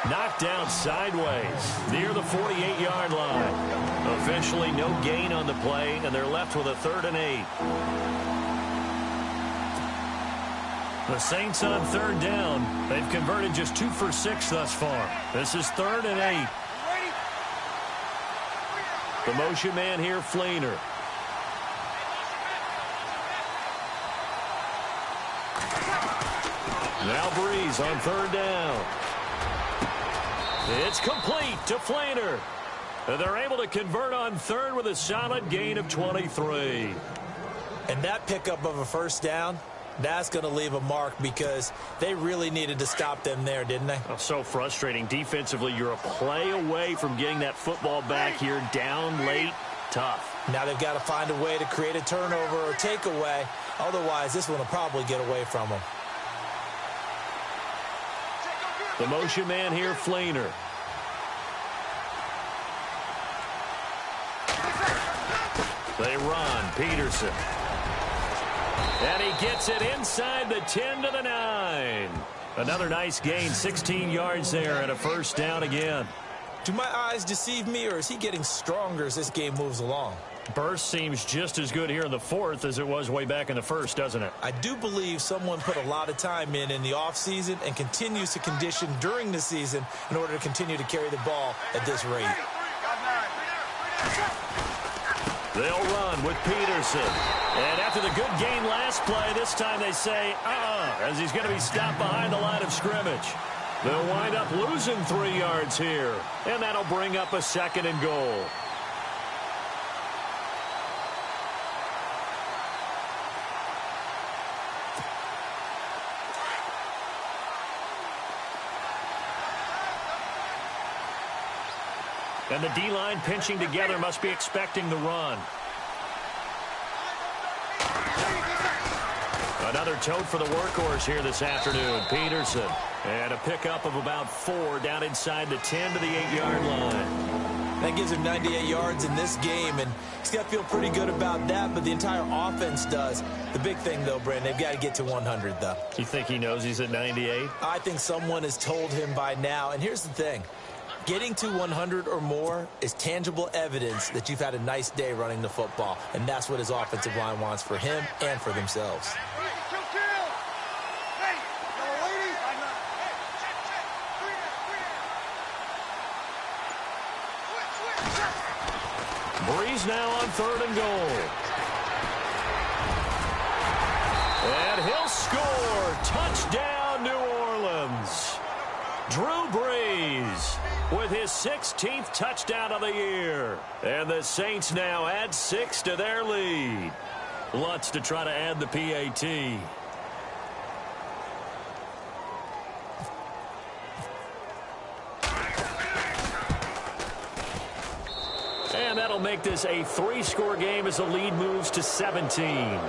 Knocked down sideways near the 48-yard line. Officially no gain on the play, and they're left with a 3rd and 8. The Saints on 3rd down. They've converted just 2 for 6 thus far. This is 3rd and 8. The motion man here, Fleener. Now Breeze on 3rd down. It's complete to Fleener. And they're able to convert on 3rd with a solid gain of 23. And that pickup of a 1st down, that's going to leave a mark because they really needed to stop them there, didn't they? Oh, so frustrating. Defensively, you're a play away from getting that football back here down late. Tough. Now they've got to find a way to create a turnover or takeaway. Otherwise, this one will probably get away from them. The motion man here, Fleener. They run. Peterson. And he gets it inside the 10 to the 9. Another nice gain, 16 yards there, and a 1st down again. Do my eyes deceive me, or is he getting stronger as this game moves along? Burst seems just as good here in the 4th as it was way back in the 1st, doesn't it? I do believe someone put a lot of time in the offseason and continues to condition during the season in order to continue to carry the ball at this rate. They'll run with Peterson. And after the good gain last play, this time they say, as he's going to be stopped behind the line of scrimmage. They'll wind up losing 3 yards here. And that'll bring up a 2nd and goal. And the D-line pinching together must be expecting the run. Another tote for the workhorse here this afternoon, Peterson. And a pickup of about 4 down inside the 10 to the 8-yard line. That gives him 98 yards in this game, and he's got to feel pretty good about that, but the entire offense does. The big thing, though, Brandon, they've got to get to 100, though. You think he knows he's at 98? I think someone has told him by now, and here's the thing. Getting to 100 or more is tangible evidence that you've had a nice day running the football, and that's what his offensive line wants for him and for themselves. Breeze now on 3rd and goal. And he'll score. Touchdown, New Orleans. Drew Brees with his 16th touchdown of the year. And the Saints now add 6 to their lead. Lutz to try to add the PAT. And that'll make this a 3-score game as the lead moves to 17.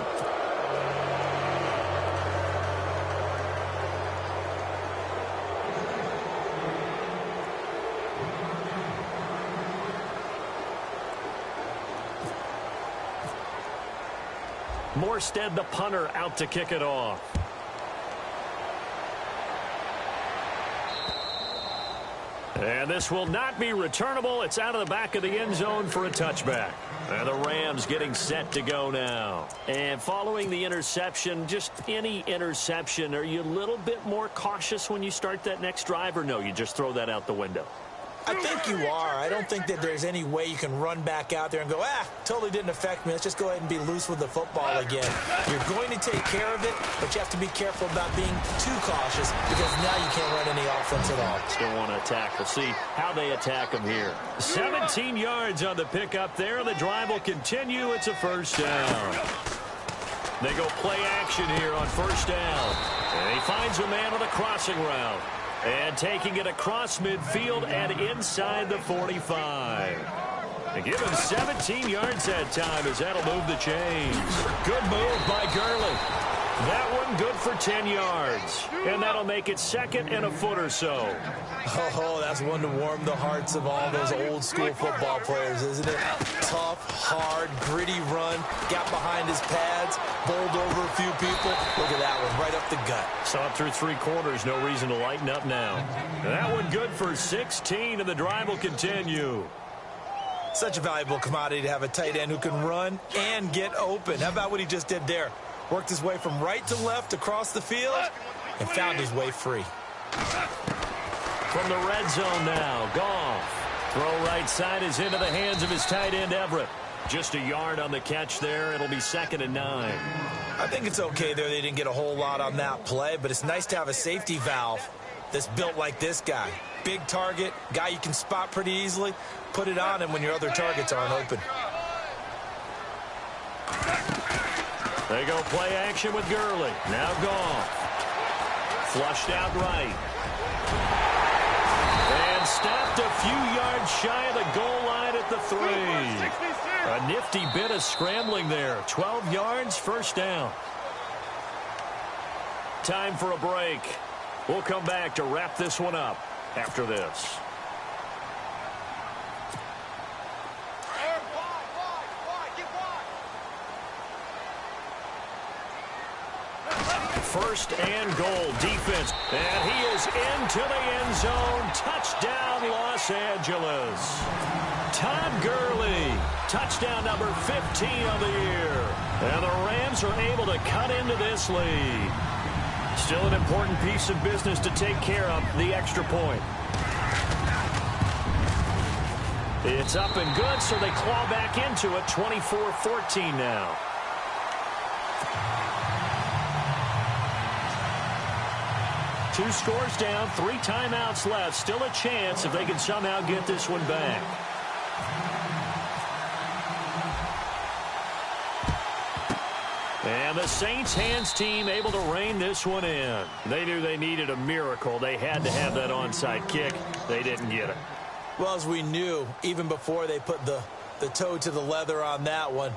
Morstead, the punter, out to kick it off. And this will not be returnable. It's out of the back of the end zone for a touchback. And the Rams getting set to go now. And following the interception, just any interception, are you a little bit more cautious when you start that next drive, or no, you just throw that out the window? I think you are. I don't think that there's any way you can run back out there and go, totally didn't affect me. Let's just go ahead and be loose with the football again. You're going to take care of it, but you have to be careful about being too cautious because now you can't run any offense at all. Still want to attack. We'll see how they attack them here. 17 yards on the pickup there. The drive will continue. It's a first down. They go play action here on first down. And he finds a man on a crossing route. And taking it across midfield and inside the 45. They give him 17 yards that time as that'll move the chains. Good move by Gurley. That one good for 10 yards. And that'll make it 2nd and a foot or so. Oh, that's one to warm the hearts of all those old school football players, isn't it? Tough, hard, gritty run. Got behind his pads, bowled over a few people. Look at that one, right up the gut. Saw it through 3 quarters. No reason to lighten up now. And that one good for 16, and the drive will continue. Such a valuable commodity to have a tight end who can run and get open. How about what he just did there? Worked his way from right to left across the field and found his way free. From the red zone now, Goff. Throw right side is into the hands of his tight end, Everett. Just a yard on the catch there. It'll be 2nd and 9. I think it's okay there. They didn't get a whole lot on that play, but it's nice to have a safety valve that's built like this guy. Big target, guy you can spot pretty easily. Put it on him when your other targets aren't open. They go play action with Gurley. Now Goff. Flushed out right. And stopped a few yards shy of the goal line at the 3. A nifty bit of scrambling there. 12 yards, first down. Time for a break. We'll come back to wrap this one up after this. First and goal, defense. And he is into the end zone. Touchdown, Los Angeles. Todd Gurley, touchdown number 15 of the year. And the Rams are able to cut into this lead. Still an important piece of business to take care of, the extra point. It's up and good, so they claw back into it, 24-14 now. Two scores down, 3 timeouts left. Still a chance if they can somehow get this one back. And the Saints hands team able to rein this one in. They knew they needed a miracle. They had to have that onside kick. They didn't get it. Well, as we knew, even before they put the toe to the leather on that one,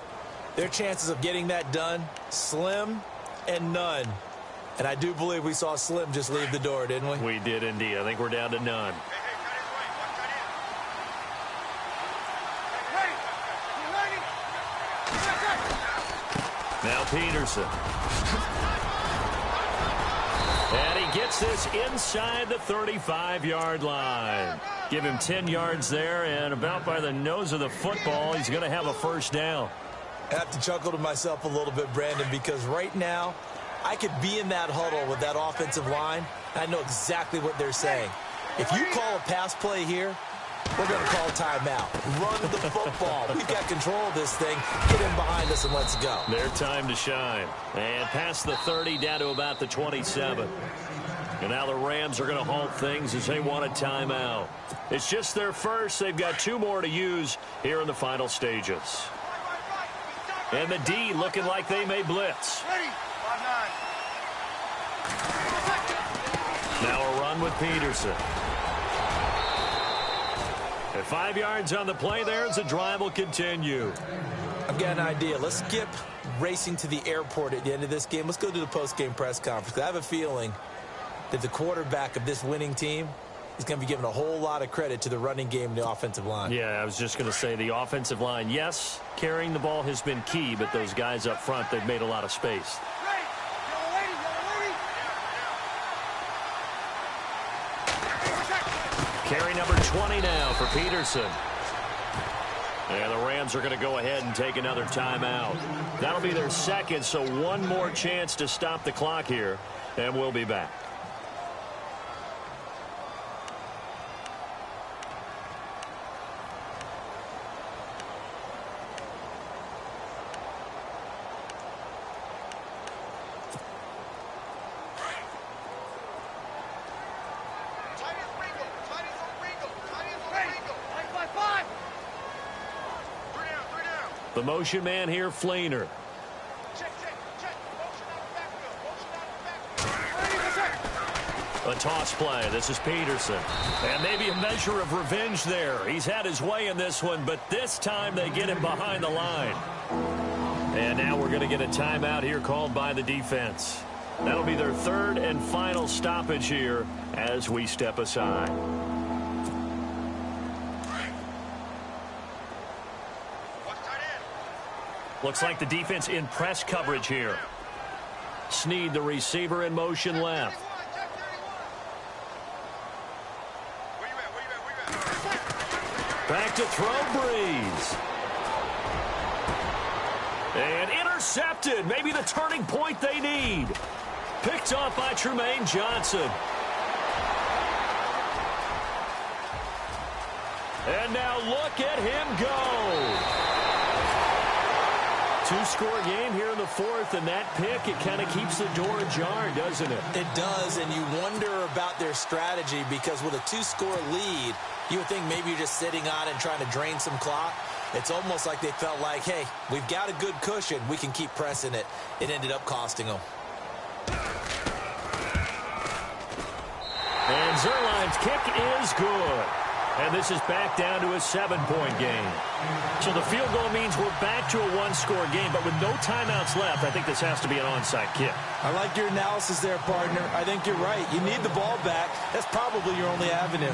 their chances of getting that done, slim and none. And I do believe we saw Slim just leave the door, didn't we? We did indeed. I think we're down to none. Now Peterson. And he gets this inside the 35-yard line. Give him 10 yards there, and about by the nose of the football, he's going to have a first down. I have to chuckle to myself a little bit, Brandon, because right now I could be in that huddle with that offensive line. I know exactly what they're saying. If you call a pass play here, we're going to call timeout. Run the football. We've got control of this thing. Get in behind us and let's go. Their time to shine. And past the 30 down to about the 27. And now the Rams are going to halt things as they want a timeout. It's just their first. They've got 2 more to use here in the final stages. And the D looking like they may blitz. Now a run with Peterson. At 5 yards on the play there as the drive will continue. I've got an idea. Let's skip racing to the airport at the end of this game. Let's go to the post-game press conference. I have a feeling that the quarterback of this winning team is going to be given a whole lot of credit to the running game and the offensive line. Yeah, I was just going to say the offensive line, yes, carrying the ball has been key, but those guys up front, they've made a lot of space. Carry number 20 now for Peterson. And the Rams are going to go ahead and take another timeout. That'll be their second, so one more chance to stop the clock here, and we'll be back. The motion man here, Flainer. A toss play. This is Peterson. And maybe a measure of revenge there. He's had his way in this one, but this time they get him behind the line. And now we're going to get a timeout here called by the defense. That'll be their third and final stoppage here as we step aside. Looks like the defense in press coverage here. Snead, the receiver, in motion left. Back to throw, Breeze. And intercepted. Maybe the turning point they need. Picked off by Trumaine Johnson. And now look at him go. 2-score game here in the fourth, and that pick, it kind of keeps the door ajar, doesn't it? It does, and you wonder about their strategy because with a 2-score lead, you would think maybe you're just sitting on it and trying to drain some clock. It's almost like they felt like, hey, we've got a good cushion. We can keep pressing it. It ended up costing them. And Zerline's kick is good. And this is back down to a 7-point game. So the field goal means we're back to a 1-score game, but with no timeouts left, I think this has to be an onside kick. I like your analysis there, partner. I think you're right. You need the ball back. That's probably your only avenue.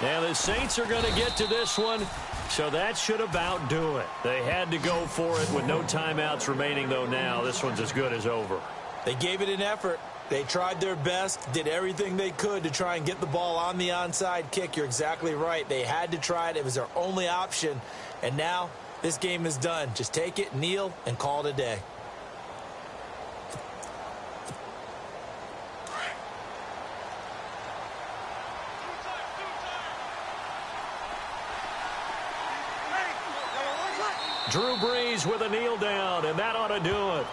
Now the Saints are going to get to this one, so that should about do it. They had to go for it with no timeouts remaining, though now. This one's as good as over. They gave it an effort. They tried their best, did everything they could to try and get the ball on the onside kick. You're exactly right. They had to try it. It was their only option. And now this game is done. Just take it, kneel, and call it a day. Drew Brees with a kneel down, and that ought to do it.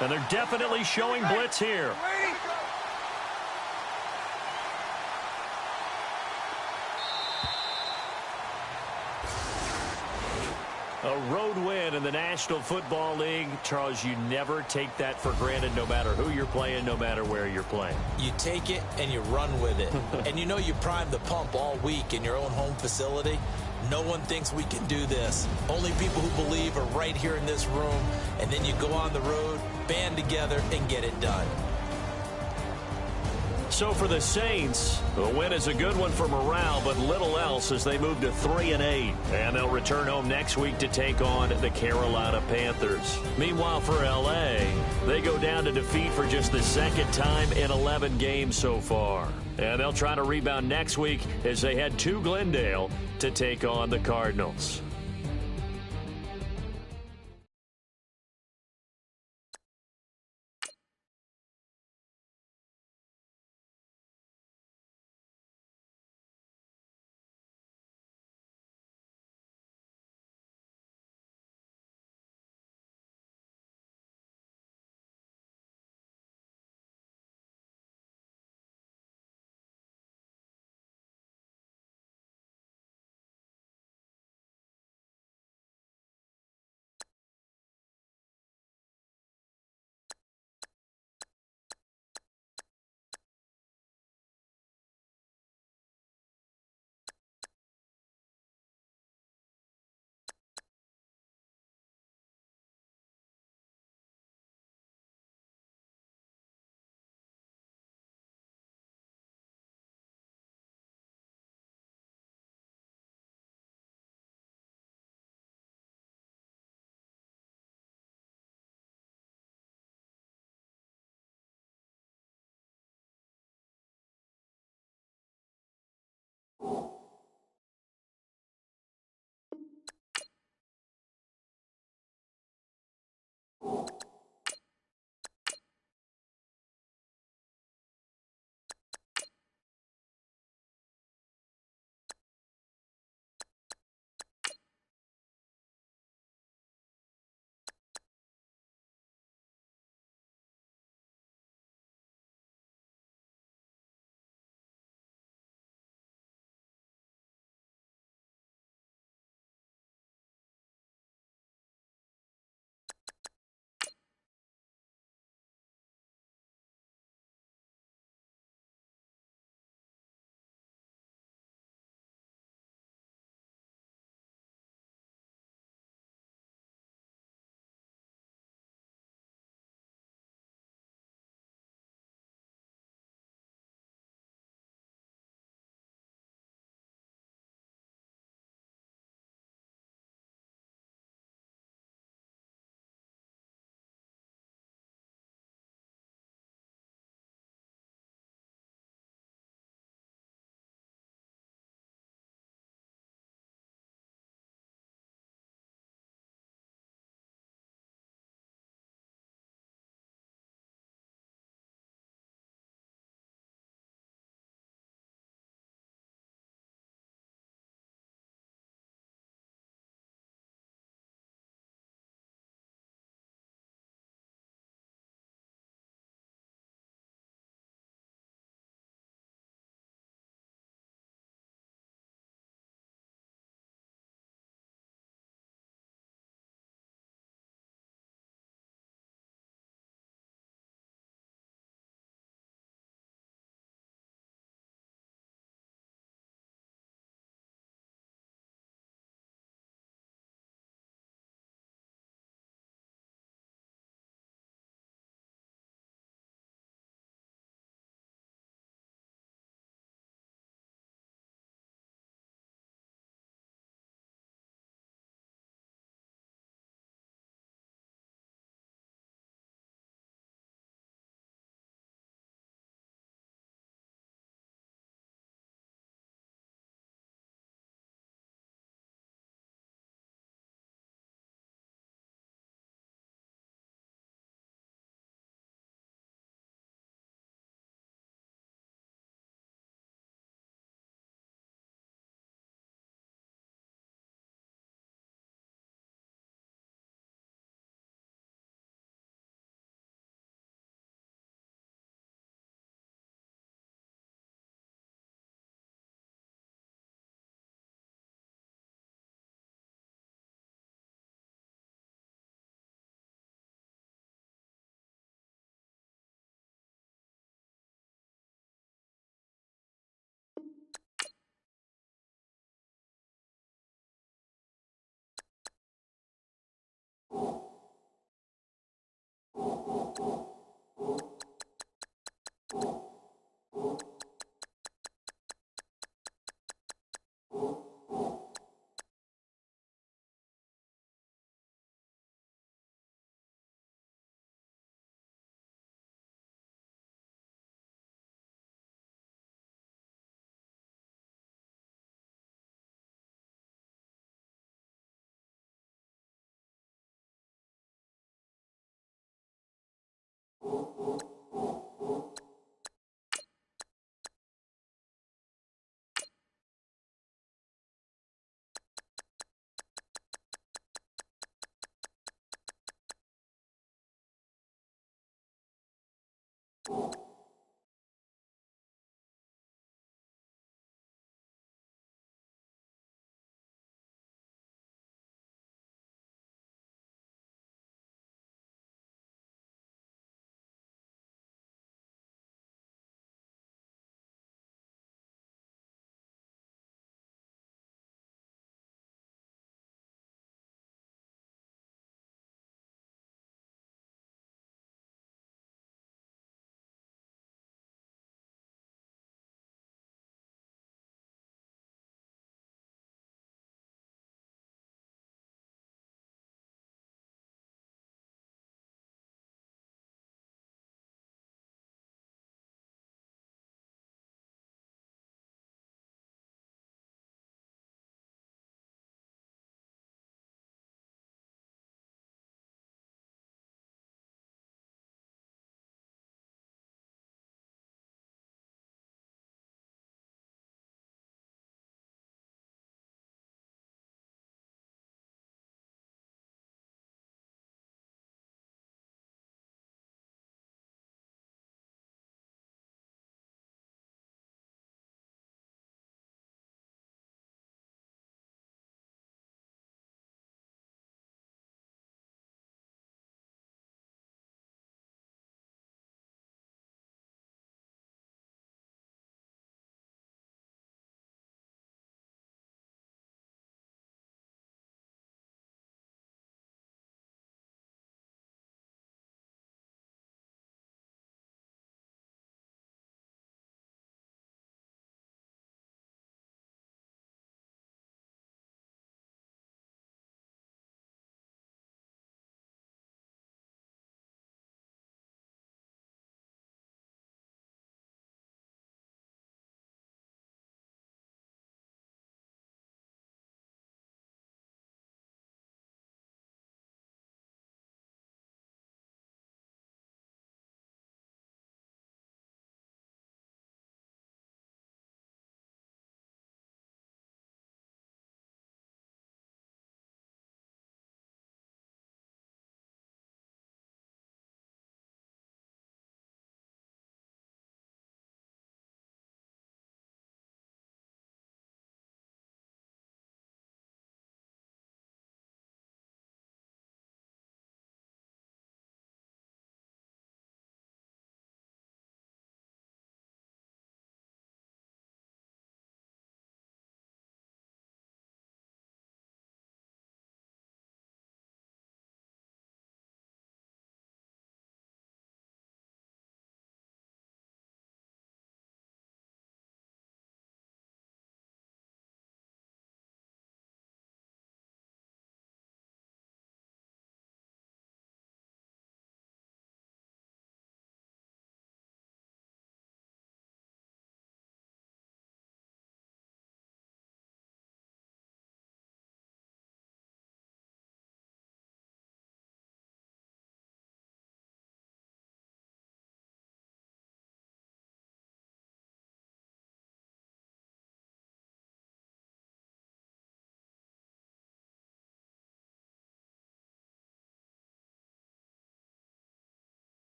And they're definitely showing blitz here. A road win in the National Football League. Charles, you never take that for granted no matter who you're playing, no matter where you're playing. You take it and you run with it. And you know you primed the pump all week in your own home facility. No one thinks we can do this. Only people who believe are right here in this room. And then you go on the road, band together, and get it done. So for the Saints, the win is a good one for morale, but little else as they move to 3-8. And they'll return home next week to take on the Carolina Panthers. Meanwhile, for L.A., they go down to defeat for just the second time in 11 games so far. And they'll try to rebound next week as they head to Glendale to take on the Cardinals.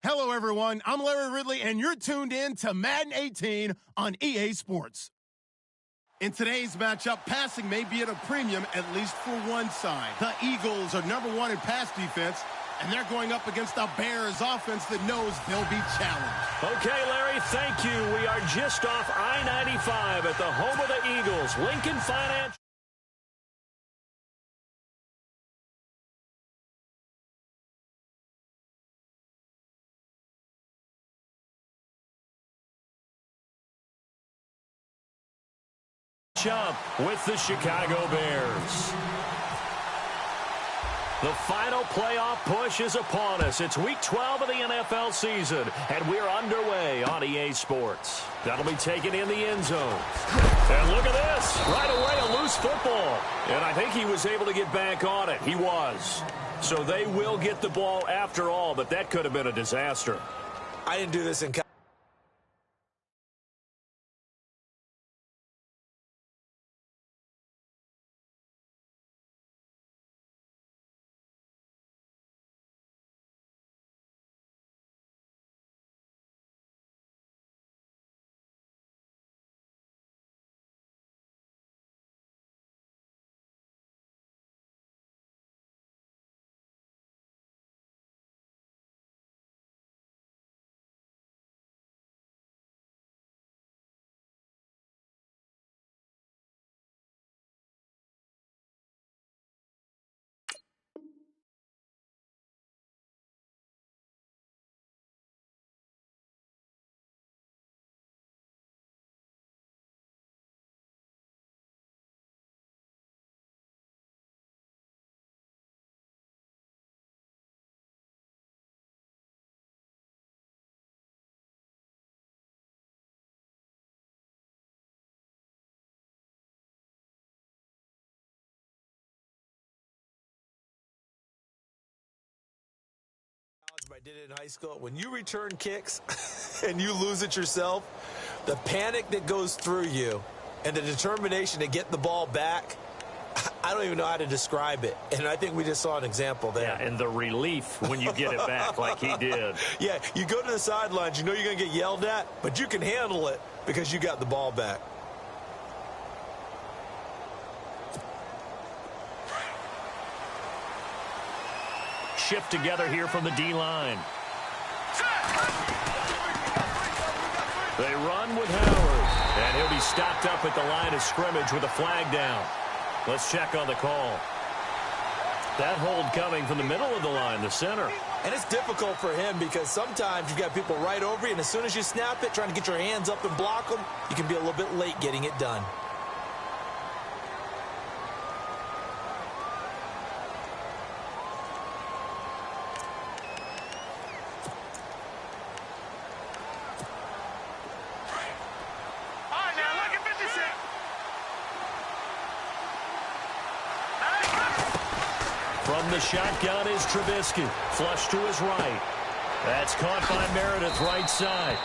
Hello, everyone. I'm Larry Ridley, and you're tuned in to Madden 18 on EA Sports. In today's matchup, passing may be at a premium, at least for one side. The Eagles are #1 in pass defense, And they're going up against a Bears offense that knows they'll be challenged. Okay, Larry, thank you. We are just off I-95 at the home of the Eagles, Lincoln Financial. Up with the Chicago Bears. The final playoff push is upon us. It's week 12 of the NFL season, and we're underway on EA Sports. That'll be taken in the end zone. And look at this. Right away, a loose football. And I think he was able to get back on it. He was. So they will get the ball after all, but that could have been a disaster. I didn't do this in college. I did it in high school. When you return kicks and you lose it yourself, the panic that goes through you and the determination to get the ball back, I don't even know how to describe it. And I think we just saw an example there. Yeah, and the relief when you get it back like he did. Yeah, you go to the sidelines, you know you're going to get yelled at, but you can handle it because you got the ball back. Shift together here from the D-line. They run with Howard, and he'll be stopped up at the line of scrimmage with a flag down. Let's check on the call. That hold coming from the middle of the line, the center. And it's difficult for him because sometimes you've got people right over you, and as soon as you snap it, trying to get your hands up and block them, you can be a little bit late getting it done. From the shotgun is Trubisky. Flush to his right. That's caught by Meredith right side.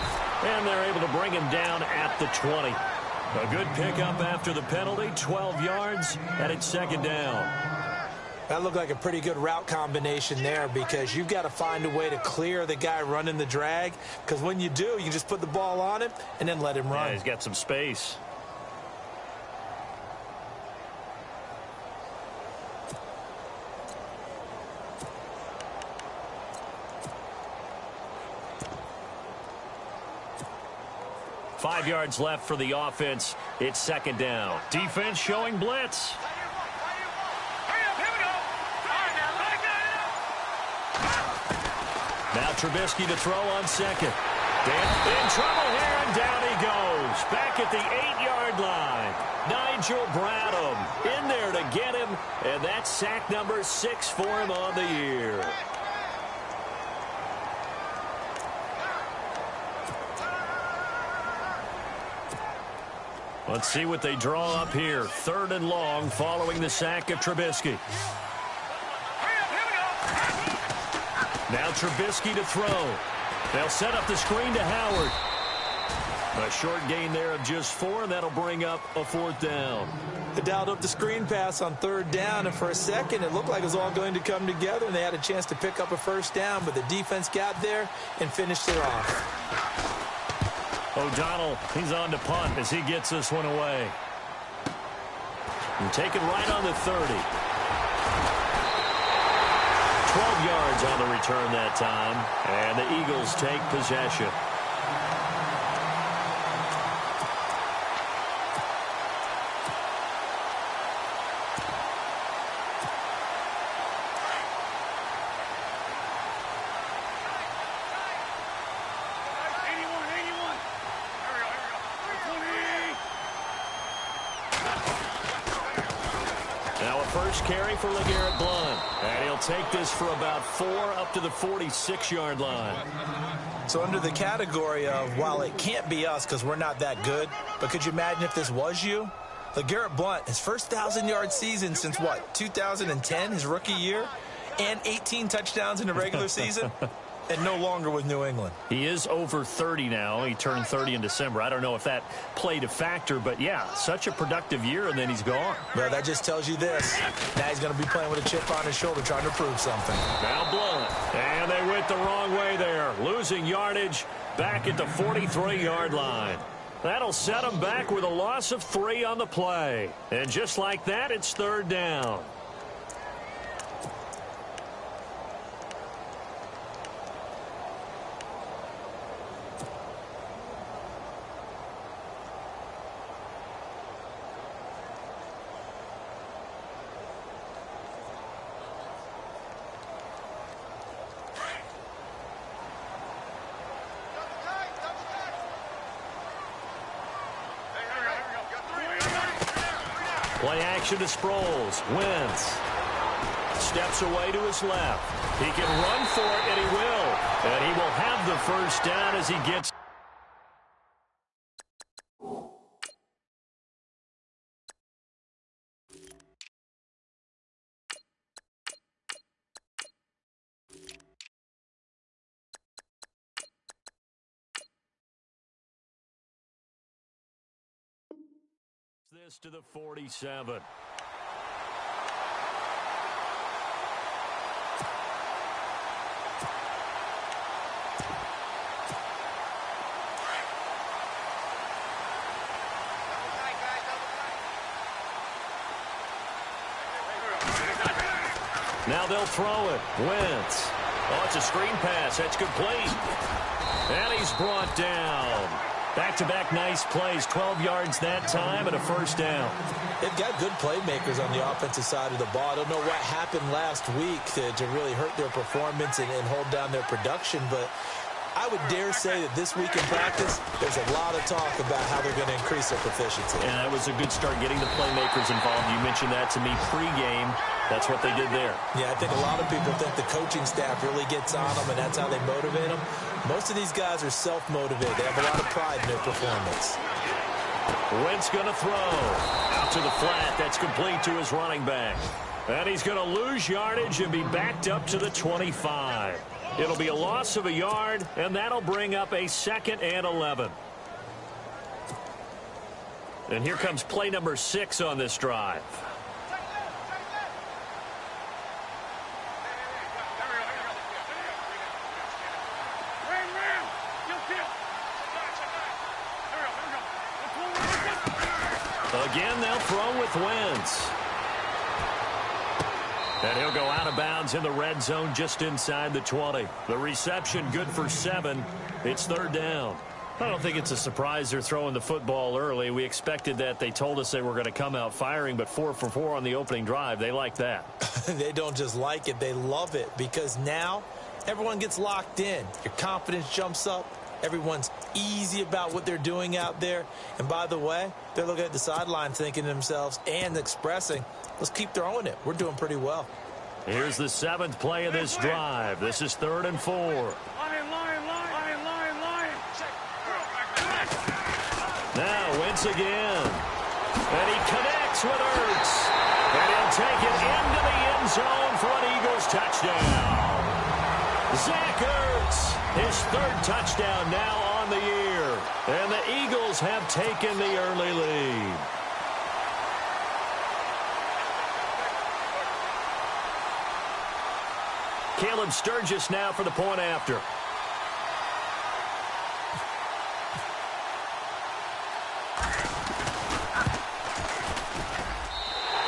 And they're able to bring him down at the 20. A good pickup after the penalty. 12 yards, and it's second down. That looked like a pretty good route combination there because you've got to find a way to clear the guy running the drag. Because when you do, you just put the ball on him and then let him run. Yeah, he's got some space. Five yards left for the offense. It's second down. Defense showing blitz. Now Trubisky to throw on second. In trouble here, and down he goes. Back at the 8-yard line. Nigel Bradham in there to get him, and that's sack number 6 for him on the year. Let's see what they draw up here. Third and long following the sack of Trubisky. Now Trubisky to throw. They'll set up the screen to Howard. A short gain there of just 4, and that'll bring up a 4th down. They dialed up the screen pass on 3rd down, and for a second it looked like it was all going to come together, and they had a chance to pick up a 1st down, but the defense got there and finished it off. O'Donnell, he's on to punt as he gets this one away. And take it right on the 30. 12 yards on the return that time, and the Eagles take possession. Now a first carry for LeGarrette Blount. And he'll take this for about 4 up to the 46-yard line. So under the category of, while it can't be us because we're not that good, but could you imagine if this was you? LeGarrette Blount, his first 1,000-yard season since, what, 2010, his rookie year? And 18 touchdowns in the regular season? And no longer with New England. He is over 30 now. He turned 30 in December. I don't know if that played a factor, but yeah, such a productive year, and then he's gone. Well, that just tells you this. Now he's going to be playing with a chip on his shoulder trying to prove something. Now Blount. And they went the wrong way there. Losing yardage back at the 43-yard line. That'll set him back with a loss of 3 on the play. And just like that, it's 3rd down. Play action to Sproles. Wentz steps away to his left. He can run for it, and he will. And he will have the first down as he gets. This to the 47. Now they'll throw it. Wentz. Oh, it's a screen pass. That's complete. And he's brought down. Back-to-back nice plays, 12 yards that time and a first down. They've got good playmakers on the offensive side of the ball. I don't know what happened last week to really hurt their performance and hold down their production, but I would dare say that this week in practice, there's a lot of talk about how they're going to increase their proficiency. And that was a good start getting the playmakers involved. You mentioned that to me pregame. That's what they did there. Yeah, I think a lot of people think the coaching staff really gets on them, and that's how they motivate them. Most of these guys are self-motivated. They have a lot of pride in their performance. Wentz going to throw. Out to the flat. That's complete to his running back. And he's going to lose yardage and be backed up to the 25. It'll be a loss of a yard, and that'll bring up a 2nd and 11. And here comes play number 6 on this drive. Again, they'll throw with Wentz. And he'll go out of bounds in the red zone just inside the 20. The reception good for 7. It's 3rd down. I don't think it's a surprise they're throwing the football early. We expected that. They told us they were going to come out firing, but 4 for 4 on the opening drive. They like that. They don't just like it. They love it because now everyone gets locked in. Your confidence jumps up. Everyone's easy about what they're doing out there. And by the way, they're looking at the sideline thinking to themselves and expressing, let's keep throwing it. We're doing pretty well. Here's the 7th play of this drive. This is 3rd and 4. Now Wentz again. And he connects with Ertz. And he'll take it into the end zone for an Eagles touchdown. Zach Ertz, his 3rd touchdown now on the year. And the Eagles have taken the early lead. Caleb Sturgis now for the point after.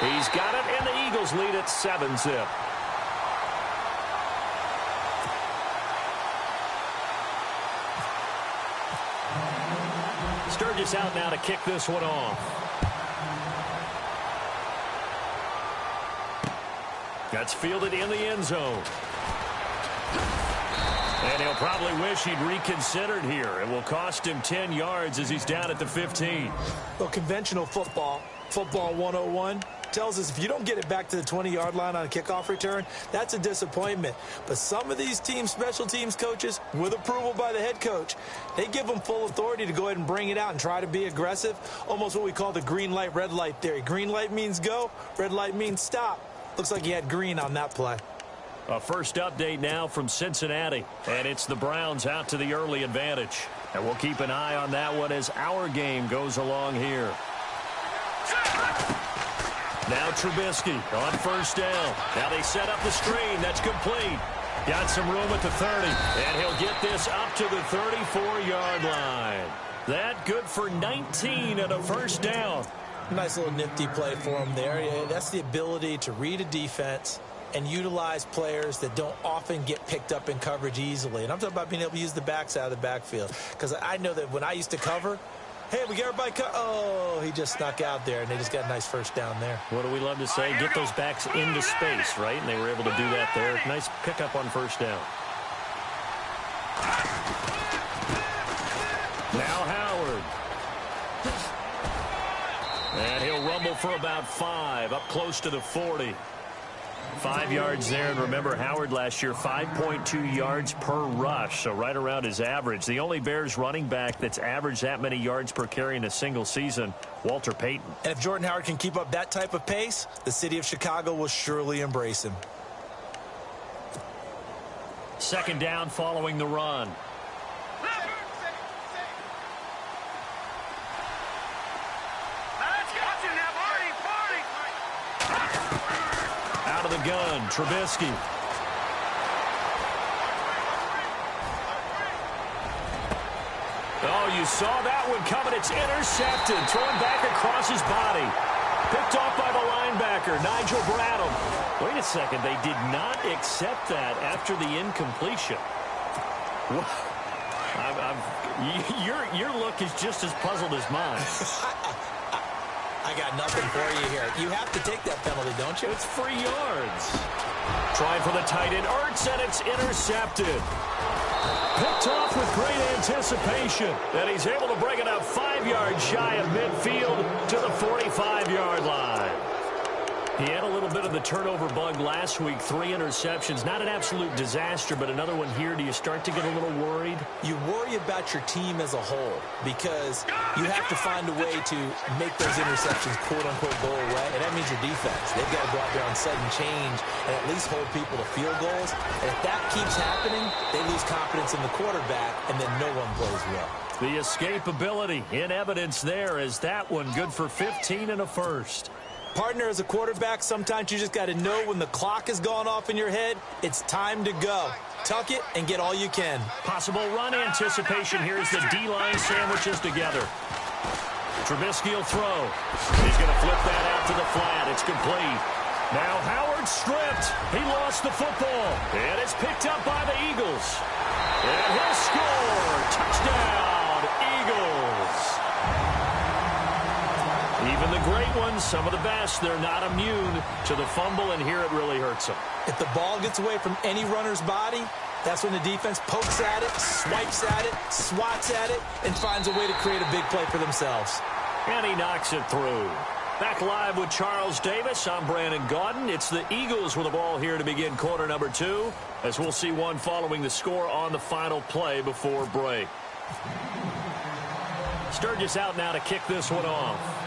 He's got it, and the Eagles lead at 7-zip. Sturgis out now to kick this one off. That's fielded in the end zone. And he'll probably wish he'd reconsidered here. It will cost him 10 yards as he's down at the 15. Well, conventional football 101, tells us if you don't get it back to the 20-yard line on a kickoff return, that's a disappointment. But some of these team special teams coaches, with approval by the head coach, they give them full authority to go ahead and bring it out and try to be aggressive, almost what we call the green light, red light theory. Green light means go, red light means stop. Looks like he had green on that play. A first update now from Cincinnati, and it's the Browns out to the early advantage. And we'll keep an eye on that one as our game goes along here. Now Trubisky on first down. Now they set up the screen. That's complete. Got some room at the 30, and he'll get this up to the 34-yard line. That good for 19 and a first down. Nice little nifty play for him there. That's the ability to read a defense and utilize players that don't often get picked up in coverage easily. And I'm talking about being able to use the backs out of the backfield. Because I know that when I used to cover, hey, we got everybody oh, he just snuck out there, and they just got a nice first down there. What do we love to say? Get those backs into space, right? And they were able to do that there. Nice pickup on first down. Now Howard. And he'll rumble for about 5, up close to the 40. 5 yards there, and remember Howard last year 5.2 yards per rush, so right around his average. The only Bears running back that's averaged that many yards per carry in a single season, Walter Payton. And if Jordan Howard can keep up that type of pace, the city of Chicago will surely embrace him. Second down following the run. Out of the gun, Trubisky. Oh, you saw that one coming. It's intercepted. Thrown back across his body. Picked off by the linebacker, Nigel Bradham. Wait a second. They did not accept that after the incompletion. Your look is just as puzzled as mine. I got nothing for you here. You have to take that penalty, don't you? It's 3 yards. Trying for the tight end, Ertz, and it's intercepted. Picked off with great anticipation. And he's able to bring it up 5 yards shy of midfield to the 45-yard line. He had a little bit of the turnover bug last week, 3 interceptions. Not an absolute disaster, but another one here. Do you start to get a little worried? You worry about your team as a whole because you have to find a way to make those interceptions, quote-unquote, go away. And that means your defense. They've got to go out there on sudden change and at least hold people to field goals. And if that keeps happening, they lose confidence in the quarterback, and then no one plays well. The escapability in evidence there as that one good for 15 and a first. Partner, as a quarterback, sometimes you just got to know when the clock has gone off in your head, it's time to go. Tuck it and get all you can. Possible run anticipation here as the D-line sandwiches together. Trubisky will throw. He's going to flip that out to the flat. It's complete. Now Howard stripped. He lost the football. And it's picked up by the Eagles. And he'll score. Touchdown, Eagles. Even the great ones, some of the best, they're not immune to the fumble, and here it really hurts them. If the ball gets away from any runner's body, that's when the defense pokes at it, swipes at it, swats at it, and finds a way to create a big play for themselves. And he knocks it through. Back live with Charles Davis. I'm Brandon Gaudin. It's the Eagles with the ball here to begin quarter number 2, as we'll see one following the score on the final play before break. Sturgis out now to kick this one off.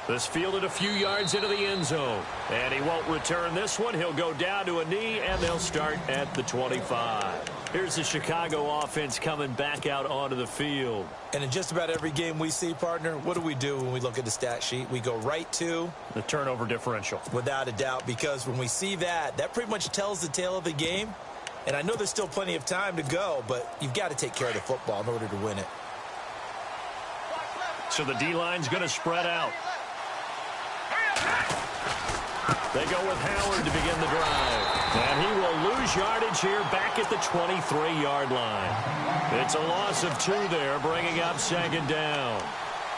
This fielded a few yards into the end zone. And he won't return this one. He'll go down to a knee, and they'll start at the 25. Here's the Chicago offense coming back out onto the field. And in just about every game we see, partner, what do we do when we look at the stat sheet? We go right to the turnover differential. Without a doubt, because when we see that, that pretty much tells the tale of the game. And I know there's still plenty of time to go, but you've got to take care of the football in order to win it. So the D-line's going to spread out. They go with Howard to begin the drive. And he will lose yardage here back at the 23-yard line. It's a loss of 2 there, bringing up second down.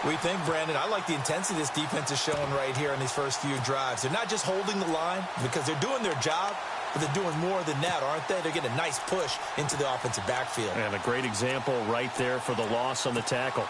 We think, Brandon, I like the intensity this defense is showing right here in these first few drives. They're not just holding the line because they're doing their job, but they're doing more than that, aren't they? They're getting a nice push into the offensive backfield. And a great example right there for the loss on the tackle.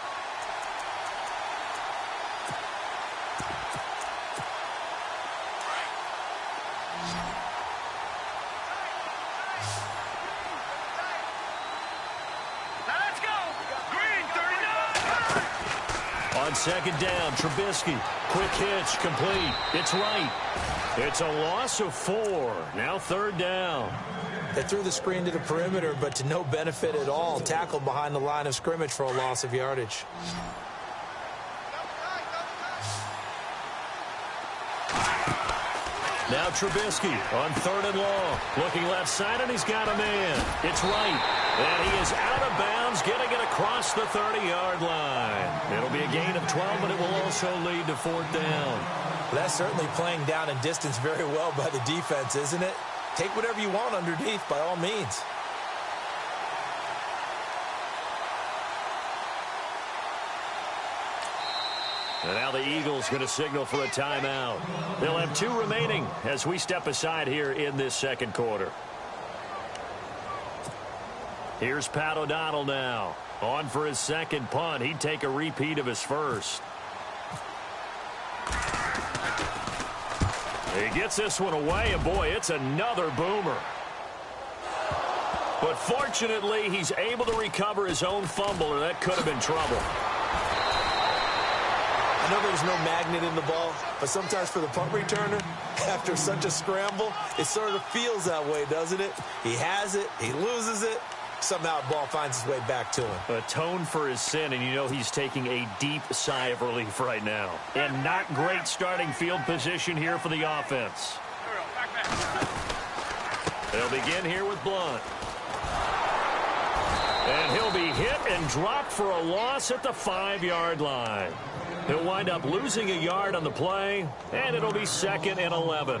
On second down, Trubisky. Quick hitch, complete. It's right. It's a loss of 4. Now third down. They threw the screen to the perimeter, but to no benefit at all. Tackled behind the line of scrimmage for a loss of yardage. Now Trubisky on third and long. Looking left side, and he's got a man. It's right. And he is out of bounds, getting it across the 30-yard line. It'll be a gain of 12, but it will also lead to fourth down. Well, that's certainly playing down in distance very well by the defense, isn't it? Take whatever you want underneath, by all means. And now the Eagles going to signal for a timeout. They'll have 2 remaining as we step aside here in this second quarter. Here's Pat O'Donnell now. On for his second punt. He'd take a repeat of his first. He gets this one away, and boy, it's another boomer. But fortunately, he's able to recover his own fumble, or that could have been trouble. I know there's no magnet in the ball, but sometimes for the punt returner, after such a scramble, it sort of feels that way, doesn't it? He has it, he loses it, somehow the ball finds its way back to him. Atone for his sin, and you know he's taking a deep sigh of relief right now. And not great starting field position here for the offense. They'll begin here with Blunt. And he'll be hit and dropped for a loss at the 5-yard line. He'll wind up losing a yard on the play, and it'll be 2nd and 11.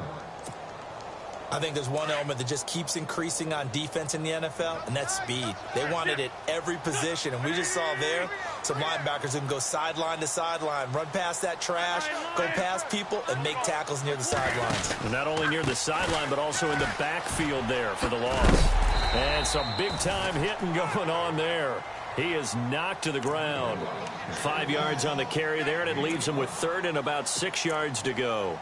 I think there's one element that just keeps increasing on defense in the NFL, and that's speed. They want it at every position, and we just saw there some linebackers who can go sideline to sideline, run past that trash, go past people, and make tackles near the sidelines. Not only near the sideline, but also in the backfield there for the loss. And some big-time hitting going on there. He is knocked to the ground. 5 yards on the carry there, and it leaves him with 3rd and about 6 yards to go.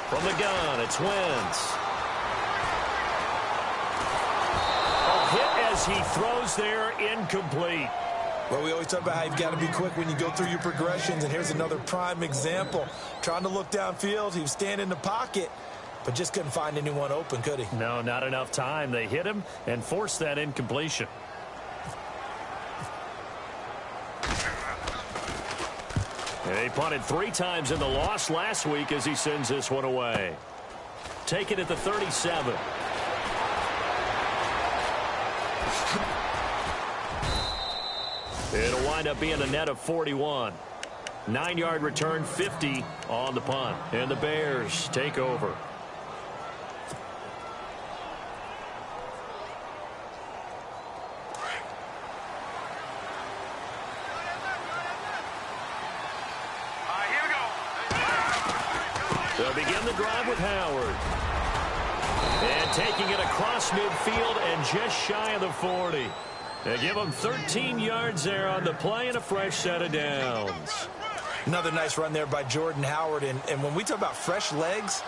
From the gun, it's Wentz. As he throws there, incomplete. Well, we always talk about how you've got to be quick when you go through your progressions, and here's another prime example. Trying to look downfield, he was standing in the pocket, but just couldn't find anyone open, could he? No, not enough time. They hit him and forced that incompletion. He punted 3 times in the loss last week as he sends this one away. Take it at the 37. It'll wind up being a net of 41. 9-yard return, 50 on the punt. And the Bears take over. They'll begin the drive with Howard. And taking it across midfield and just shy of the 40. They give him 13 yards there on the play and a fresh set of downs. Another nice run there by Jordan Howard. And when we talk about fresh legs,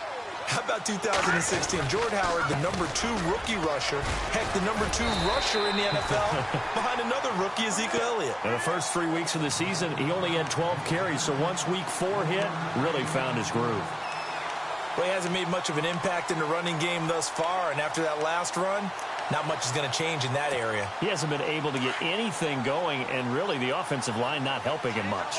how about 2016? Jordan Howard, the #2 rookie rusher. Heck, the #2 rusher in the NFL behind another rookie, Ezekiel Elliott. In the first 3 weeks of the season, he only had 12 carries. So once week 4 hit, really found his groove. Well, he hasn't made much of an impact in the running game thus far. And after that last run, not much is going to change in that area. He hasn't been able to get anything going, and really the offensive line not helping him much.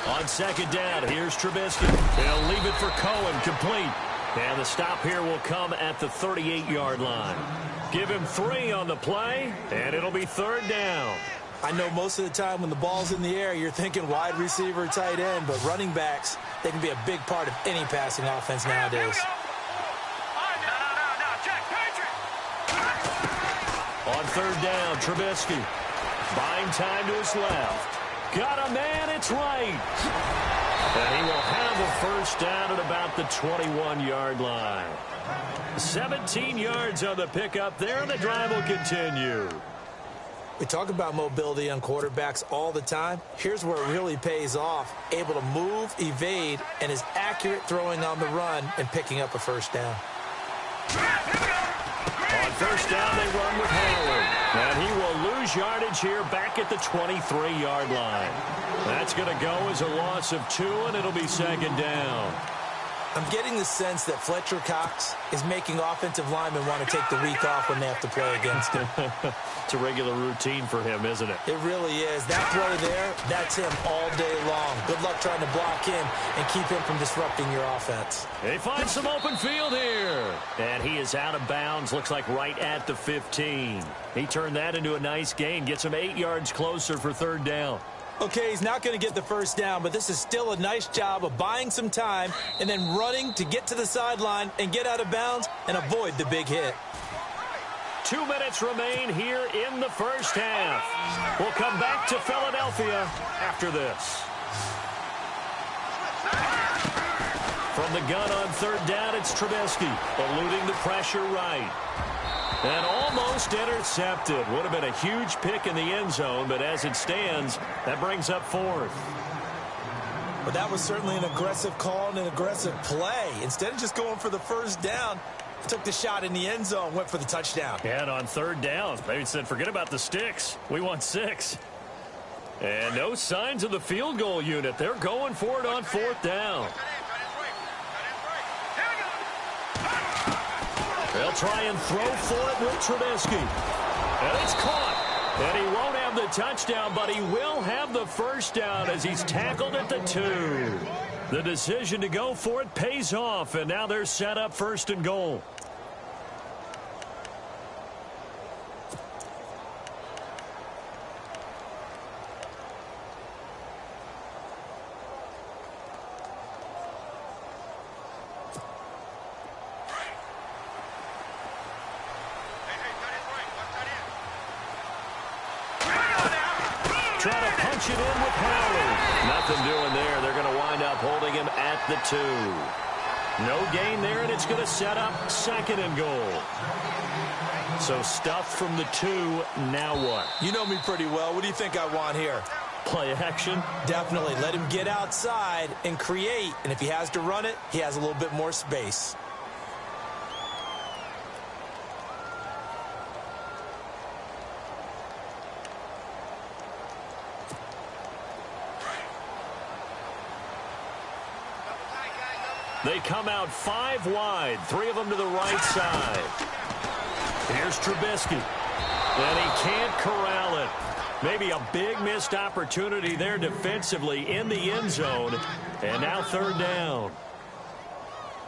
On second down, here's Trubisky. He'll leave it for Cohen, complete. And the stop here will come at the 38-yard line. Give him 3 on the play, and it'll be third down. I know most of the time when the ball's in the air, you're thinking wide receiver, tight end, but running backs, they can be a big part of any passing offense nowadays. On third down, Trubisky. Buying time to his left. Got a man, it's right. And he will have a first down at about the 21-yard line. 17 yards on the pickup there, and the drive will continue. We talk about mobility on quarterbacks all the time. Here's where it really pays off. Able to move, evade, and is accurate throwing on the run and picking up a first down. On first down, they run with Howard. And he will lose yardage here back at the 23-yard line. That's going to go as a loss of 2, and it'll be second down. I'm getting the sense that Fletcher Cox is making offensive linemen want to take the week off when they have to play against him. It's a regular routine for him, isn't it? It really is. That play there, that's him all day long. Good luck trying to block him and keep him from disrupting your offense. They find some open field here. And he is out of bounds, looks like right at the 15. He turned that into a nice gain, gets him 8 yards closer for third down. Okay, he's not going to get the first down, but this is still a nice job of buying some time and then running to get to the sideline and get out of bounds and avoid the big hit. 2 minutes remain here in the first half. We'll come back to Philadelphia after this. From the gun on third down, it's Trubisky, eluding the pressure right. And almost intercepted. Would have been a huge pick in the end zone, but as it stands, that brings up fourth. Well, that was certainly an aggressive call and an aggressive play. Instead of just going for the first down, took the shot in the end zone, went for the touchdown. And on third down, they said, forget about the sticks. We want 6. And no signs of the field goal unit. They're going for it on fourth down. They'll try and throw for it with Trubisky. And it's caught. And he won't have the touchdown, but he will have the first down as he's tackled at the 2. The decision to go for it pays off, and now they're set up first and goal. Trying to punch it in with Howard. Nothing doing there. They're going to wind up holding him at the 2. No gain there, and it's going to set up second and goal. So stuff from the 2. Now what? You know me pretty well. What do you think I want here? Play action? Definitely. Let him get outside and create. And if he has to run it, he has a little bit more space. They come out 5 wide, 3 of them to the right side. Here's Trubisky. And he can't corral it. Maybe a big missed opportunity there defensively in the end zone. And now third down.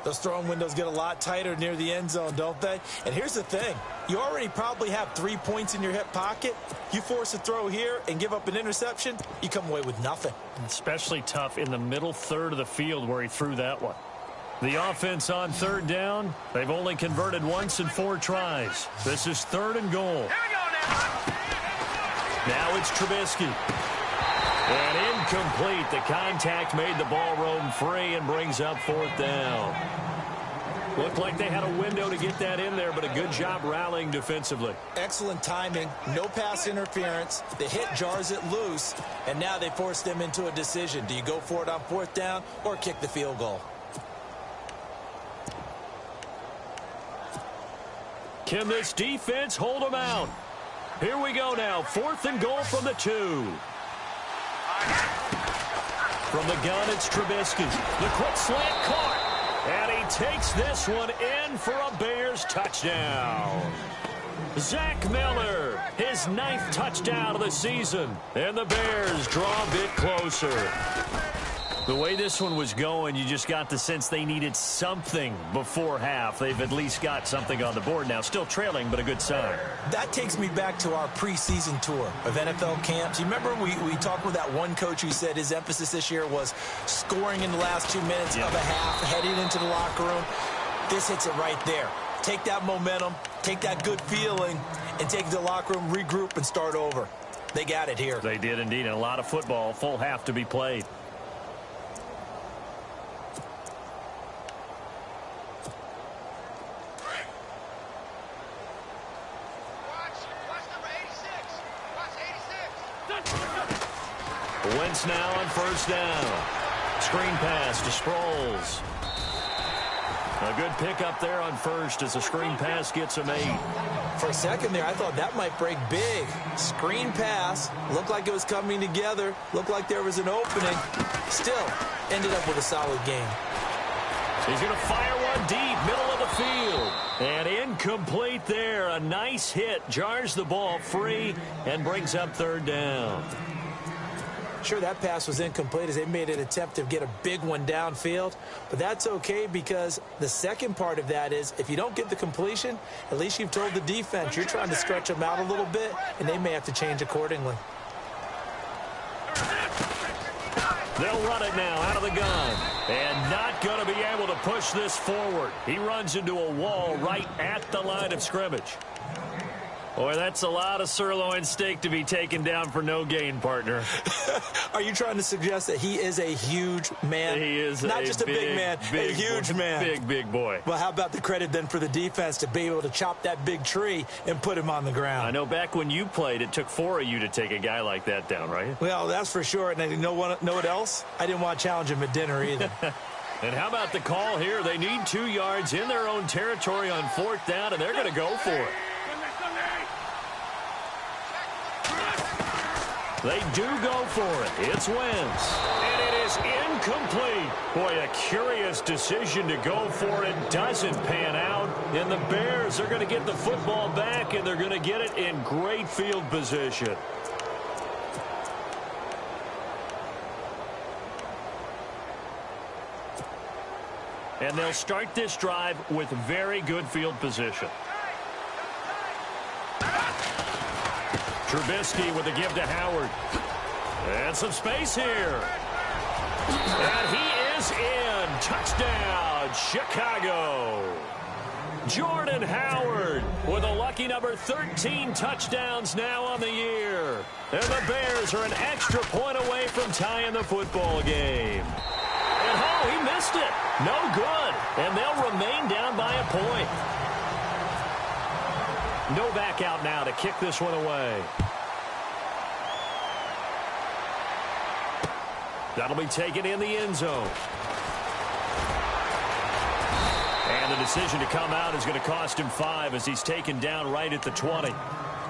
Those throwing windows get a lot tighter near the end zone, don't they? And here's the thing. You already probably have 3 points in your hip pocket. You force a throw here and give up an interception, you come away with nothing. Especially tough in the middle third of the field where he threw that one. The offense on third down, they've only converted once in 4 tries. This is third and goal. Now it's Trubisky. And incomplete. The contact made the ball roam free and brings up fourth down. Looked like they had a window to get that in there, but a good job rallying defensively. Excellent timing. No pass interference. The hit jars it loose, and now they force them into a decision. Do you go for it on fourth down or kick the field goal? Can this defense hold them out? Here we go now. Fourth and goal from the 2. From the gun, it's Trubisky. The quick slant caught. And he takes this one in for a Bears touchdown. Zach Miller, his 9th touchdown of the season. And the Bears draw a bit closer. The way this one was going, you just got the sense they needed something before half. They've at least got something on the board now. Still trailing, but a good sign. That takes me back to our preseason tour of NFL camps. You remember we talked with that one coach who said his emphasis this year was scoring in the last 2 minutes of a half, heading into the locker room. This hits it right there. Take that momentum, take that good feeling, and take it to the locker room, regroup, and start over. They got it here. They did indeed, and a lot of football, full half to be played. Wentz now on first down. Screen pass to Sproles. A good pickup there on first as the screen pass gets him 8. For a second there, I thought that might break big. Screen pass. Looked like it was coming together. Looked like there was an opening. Still, ended up with a solid game. He's going to fire one deep, middle of the field. And incomplete there. A nice hit. Jars the ball free and brings up third down. Sure, that pass was incomplete as they made an attempt to get a big one downfield. But that's okay because the second part of that is if you don't get the completion, at least you've told the defense you're trying to stretch them out a little bit, and they may have to change accordingly. They'll run it now out of the gun. And not going to be able to push this forward. He runs into a wall right at the line of scrimmage. Boy, that's a lot of sirloin steak to be taken down for no gain, partner. Are you trying to suggest that he is a huge man? He is not just a big man, a huge man. Big boy. Well, how about the credit then for the defense to be able to chop that big tree and put him on the ground? I know back when you played, it took 4 of you to take a guy like that down, right? Well, that's for sure. And you know what else? I didn't want to challenge him at dinner either. And how about the call here? They need 2 yards in their own territory on fourth down, and they're going to go for it. They do go for it. It's Wentz. And it is incomplete. Boy, a curious decision to go for it. Doesn't pan out. And the Bears are going to get the football back, and they're going to get it in great field position. And they'll start this drive with very good field position. Trubisky with a give to Howard. And some space here. And he is in. Touchdown, Chicago. Jordan Howard with a lucky number 13 touchdowns now on the year. And the Bears are an extra point away from tying the football game. And oh, he missed it. No good. And they'll remain down by a point. No back out now to kick this one away. That'll be taken in the end zone. And the decision to come out is going to cost him 5 as he's taken down right at the 20.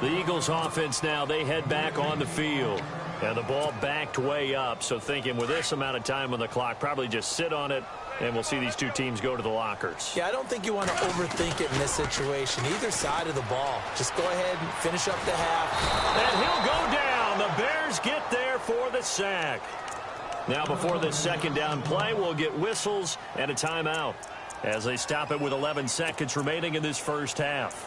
The Eagles offense now, they head back on the field. And the ball backed way up, so thinking with this amount of time on the clock, probably just sit on it, and we'll see these 2 teams go to the lockers. Yeah, I don't think you want to overthink it in this situation. Either side of the ball. Just go ahead and finish up the half. And he'll go down. The Bears get there for the sack. Now before this second down play, we'll get whistles and a timeout as they stop it with 11 seconds remaining in this first half.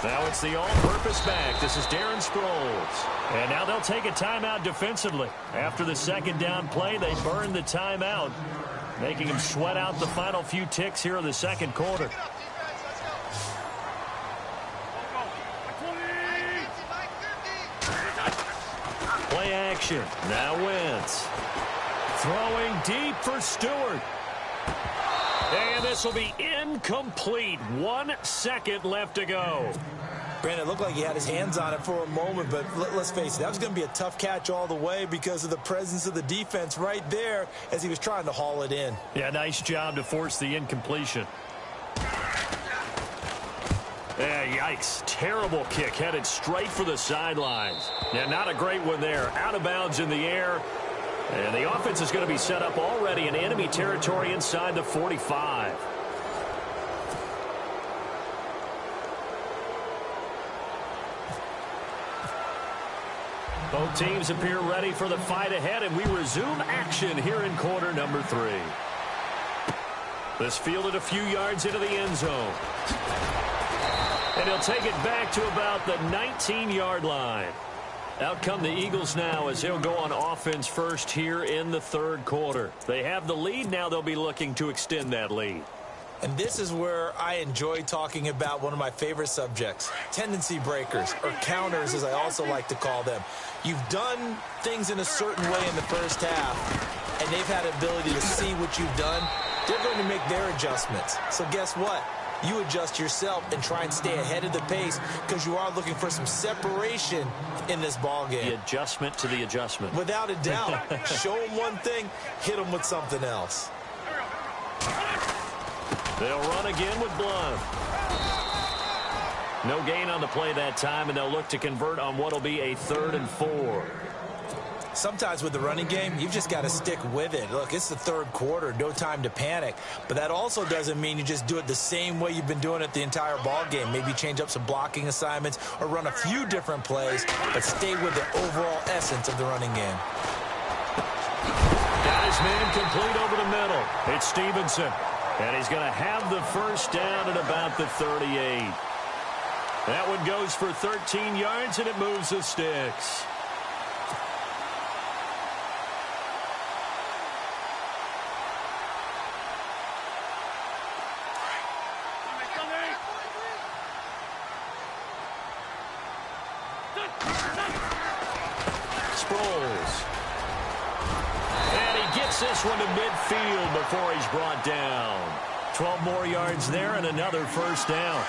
Now it's the all-purpose back. This is Darren Sproles. And now they'll take a timeout defensively. After the second down play, they burn the timeout, making them sweat out the final few ticks here in the second quarter. Play action. Now Wentz. Throwing deep for Stewart. And this will be incomplete. 1 second left to go. Brandon, it looked like he had his hands on it for a moment, but let's face it, that was going to be a tough catch all the way because of the presence of the defense right there as he was trying to haul it in. Yeah, nice job to force the incompletion. Yeah, Yikes. Terrible kick headed straight for the sidelines. Yeah, not a great one there. Out of bounds in the air. And the offense is going to be set up already in enemy territory inside the 45. Both teams appear ready for the fight ahead, and we resume action here in quarter number 3. This fielded a few yards into the end zone. And he'll take it back to about the 19-yard line. Out come the Eagles now as they'll go on offense first here in the third quarter. They have the lead. Now they'll be looking to extend that lead. And this is where I enjoy talking about one of my favorite subjects, tendency breakers, or counters as I also like to call them. You've done things in a certain way in the first half, and they've had the ability to see what you've done. They're going to make their adjustments. So guess what? You adjust yourself and try and stay ahead of the pace because you are looking for some separation in this ball game. The adjustment to the adjustment. Without a doubt. Show them one thing, hit them with something else. They'll run again with Blunt. No gain on the play that time, and they'll look to convert on what will be a 3rd and 4. Sometimes with the running game, you've just got to stick with it. Look, it's the third quarter, no time to panic. But that also doesn't mean you just do it the same way you've been doing it the entire ball game. Maybe change up some blocking assignments or run a few different plays, but stay with the overall essence of the running game. Got his man complete over the middle. It's Stevenson. And he's going to have the first down at about the 38. That one goes for 13 yards, and it moves the sticks. Sproles. And he gets this one to midfield before he's brought down. 12 more yards there and another first down.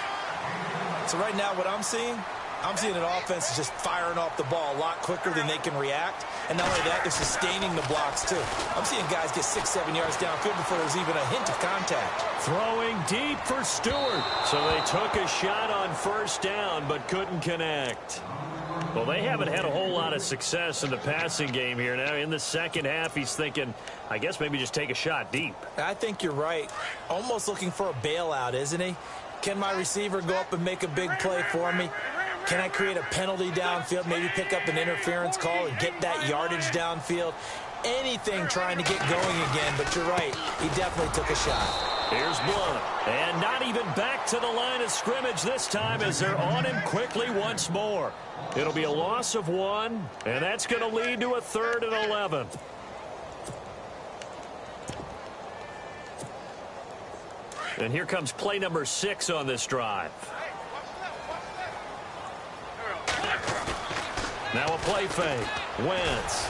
So right now what I'm seeing an offense is just firing off the ball a lot quicker than they can react. And not only that, they're sustaining the blocks too. I'm seeing guys get 6-7 yards downfield before there's even a hint of contact. Throwing deep for Stewart. So they took a shot on first down but couldn't connect. Well, they haven't had a whole lot of success in the passing game here. Now, in the second half, he's thinking, I guess maybe just take a shot deep. I think you're right. Almost looking for a bailout, isn't he? Can my receiver go up and make a big play for me? Can I create a penalty downfield, maybe pick up an interference call and get that yardage downfield? Anything trying to get going again, but you're right. He definitely took a shot. Here's Blunt. And not even back to the line of scrimmage this time as they're on him quickly once more. It'll be a loss of 1, and that's going to lead to a 3rd and 11. And here comes play number 6 on this drive. Now a play fake. Wentz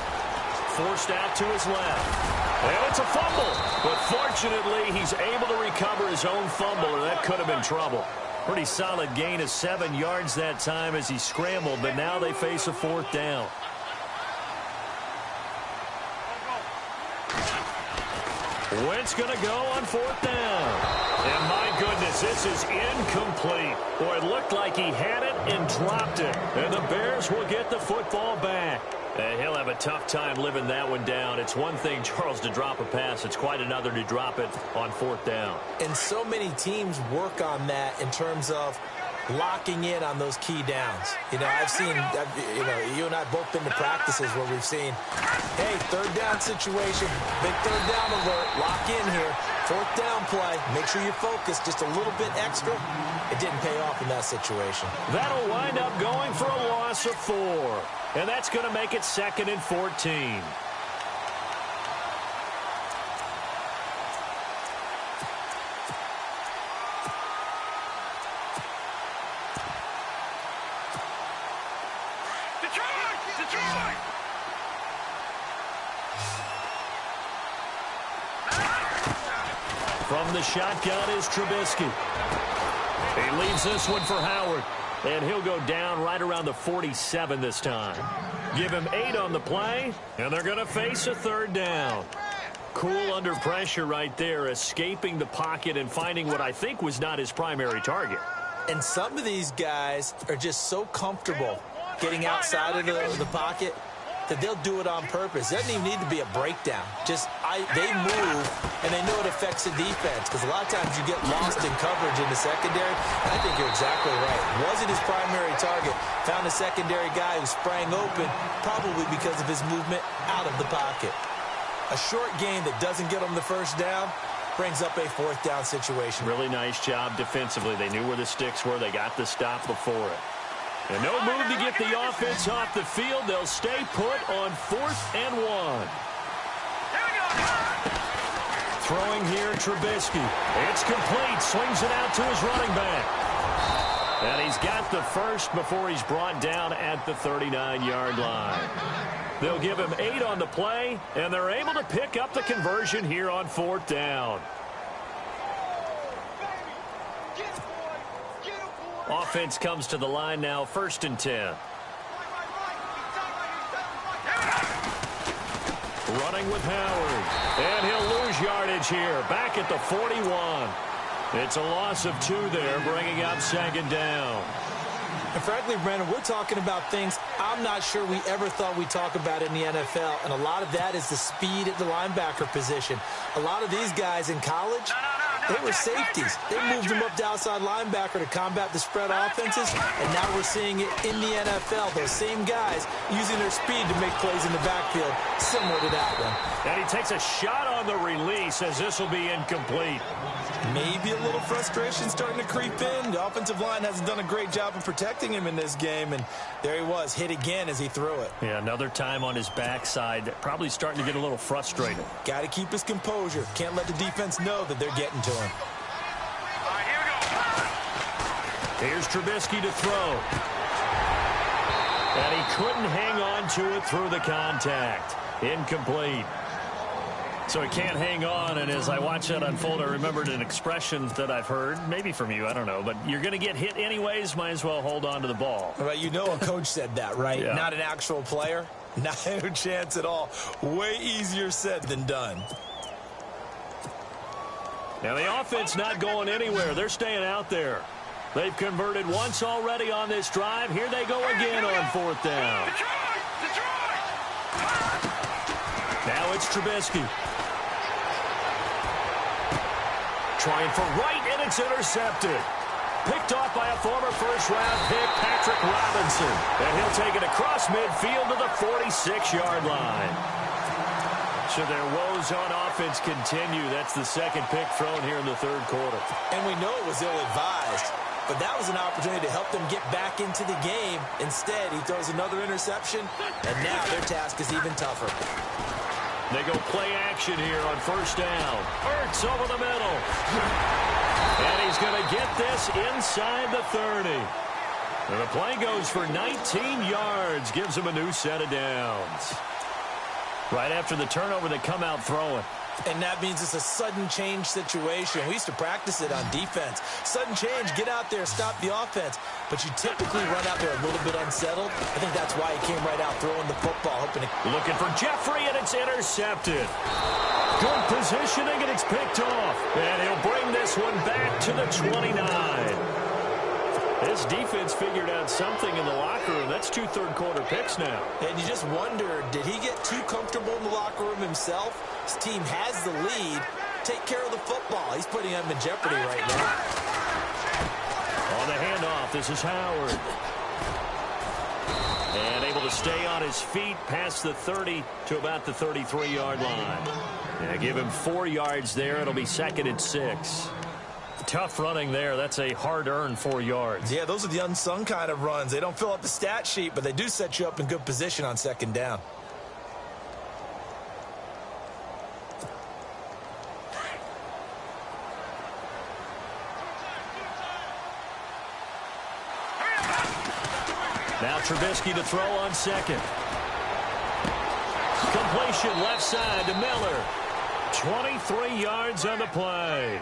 forced out to his left. And it's a fumble. But fortunately, he's able to recover his own fumble, or that could have been trouble. Pretty solid gain of 7 yards that time as he scrambled, but now they face a 4th down. Wentz going to go on 4th down. And my goodness, this is incomplete. Boy, it looked like he had it and dropped it. And the Bears will get the football back. He'll have a tough time living that one down. It's one thing, Charles, to drop a pass. It's quite another to drop it on 4th down. And so many teams work on that in terms of locking in on those key downs. You know, you and I both been to practices where we've seen, hey, 3rd down situation, big 3rd down alert, lock in here, 4th down play, make sure you focus just a little bit extra. It didn't pay off in that situation. That'll wind up going for a loss of 4. And that's going to make it 2nd and 14. From the shotgun is Trubisky. He leaves this one for Howard. And he'll go down right around the 47 this time. Give him 8 on the play, and they're going to face a 3rd down. Cool under pressure right there, escaping the pocket and finding what I think was not his primary target. And some of these guys are just so comfortable getting outside of the pocket that they'll do it on purpose. It doesn't even need to be a breakdown. They move, and they know it affects the defense, because a lot of times you get lost in coverage in the secondary. And I think you're exactly right. Wasn't his primary target. Found a secondary guy who sprang open, probably because of his movement out of the pocket. A short gain that doesn't get him the first down brings up a fourth down situation. Really nice job defensively. They knew where the sticks were. They got the stop before it. And no move to get the offense off the field. They'll stay put on 4th and 1. Throwing here, Trubisky. It's complete. Swings it out to his running back. And he's got the first before he's brought down at the 39-yard line. They'll give him 8 on the play, and they're able to pick up the conversion here on 4th down. Offense comes to the line now, 1st and 10. Running with Howard. And he'll lose yardage here. Back at the 41. It's a loss of 2 there, bringing up 2nd down. And frankly, Brandon, we're talking about things I'm not sure we ever thought we'd talk about in the NFL. And a lot of that is the speed at the linebacker position. A lot of these guys in college, they were safeties. They moved them up to outside linebacker to combat the spread offenses, and now we're seeing it in the NFL. Those same guys using their speed to make plays in the backfield, similar to that one. And he takes a shot on the release as this will be incomplete. Maybe a little frustration starting to creep in. The offensive line hasn't done a great job of protecting him in this game, and there he was, hit again as he threw it. Yeah, another time on his backside, probably starting to get a little frustrated. Got to keep his composure. Can't let the defense know that they're getting to him. All right, here we go. Here's Trubisky to throw. And he couldn't hang on to it through the contact. Incomplete. So he can't hang on, and as I watch that unfold, I remembered an expression that I've heard, maybe from you, I don't know, but you're going to get hit anyways, might as well hold on to the ball. Well, you know a coach said that, right? Yeah. Not an actual player. Not a chance at all. Way easier said than done. Now the offense not going anywhere. They're staying out there. They've converted once already on this drive. Here they go again on 4th down. Now it's Trubisky. Trying for right, and it's intercepted. Picked off by a former first-round pick, Patrick Robinson. And he'll take it across midfield to the 46-yard line. So their woes on offense continue. That's the second pick thrown here in the 3rd quarter. And we know it was ill-advised, but that was an opportunity to help them get back into the game. Instead, he throws another interception, and now their task is even tougher. They go play action here on 1st down. Ertz over the middle. And he's going to get this inside the 30. And the play goes for 19 yards. Gives him a new set of downs. Right after the turnover, they come out throwing. And that means it's a sudden change situation. We used to practice it on defense. Sudden change, get out there, stop the offense. But you typically run out there a little bit unsettled. I think that's why he came right out throwing the football, hoping to... Looking for Jeffrey, and it's intercepted. Good positioning, and it's picked off. And he'll bring this one back to the 29. This defense figured out something in the locker room. That's 2 third-quarter picks now. And you just wonder, did he get too comfortable in the locker room himself? His team has the lead. Take care of the football. He's putting him in jeopardy right now. On the handoff, this is Howard. And able to stay on his feet past the 30 to about the 33-yard line. Yeah, give him 4 yards there. It'll be 2nd and 6. Tough running there. That's a hard-earned 4 yards. Yeah, those are the unsung kind of runs. They don't fill up the stat sheet, but they do set you up in good position on 2nd down. Now Trubisky to throw on 2nd. Completion left side to Miller. 23 yards on the play.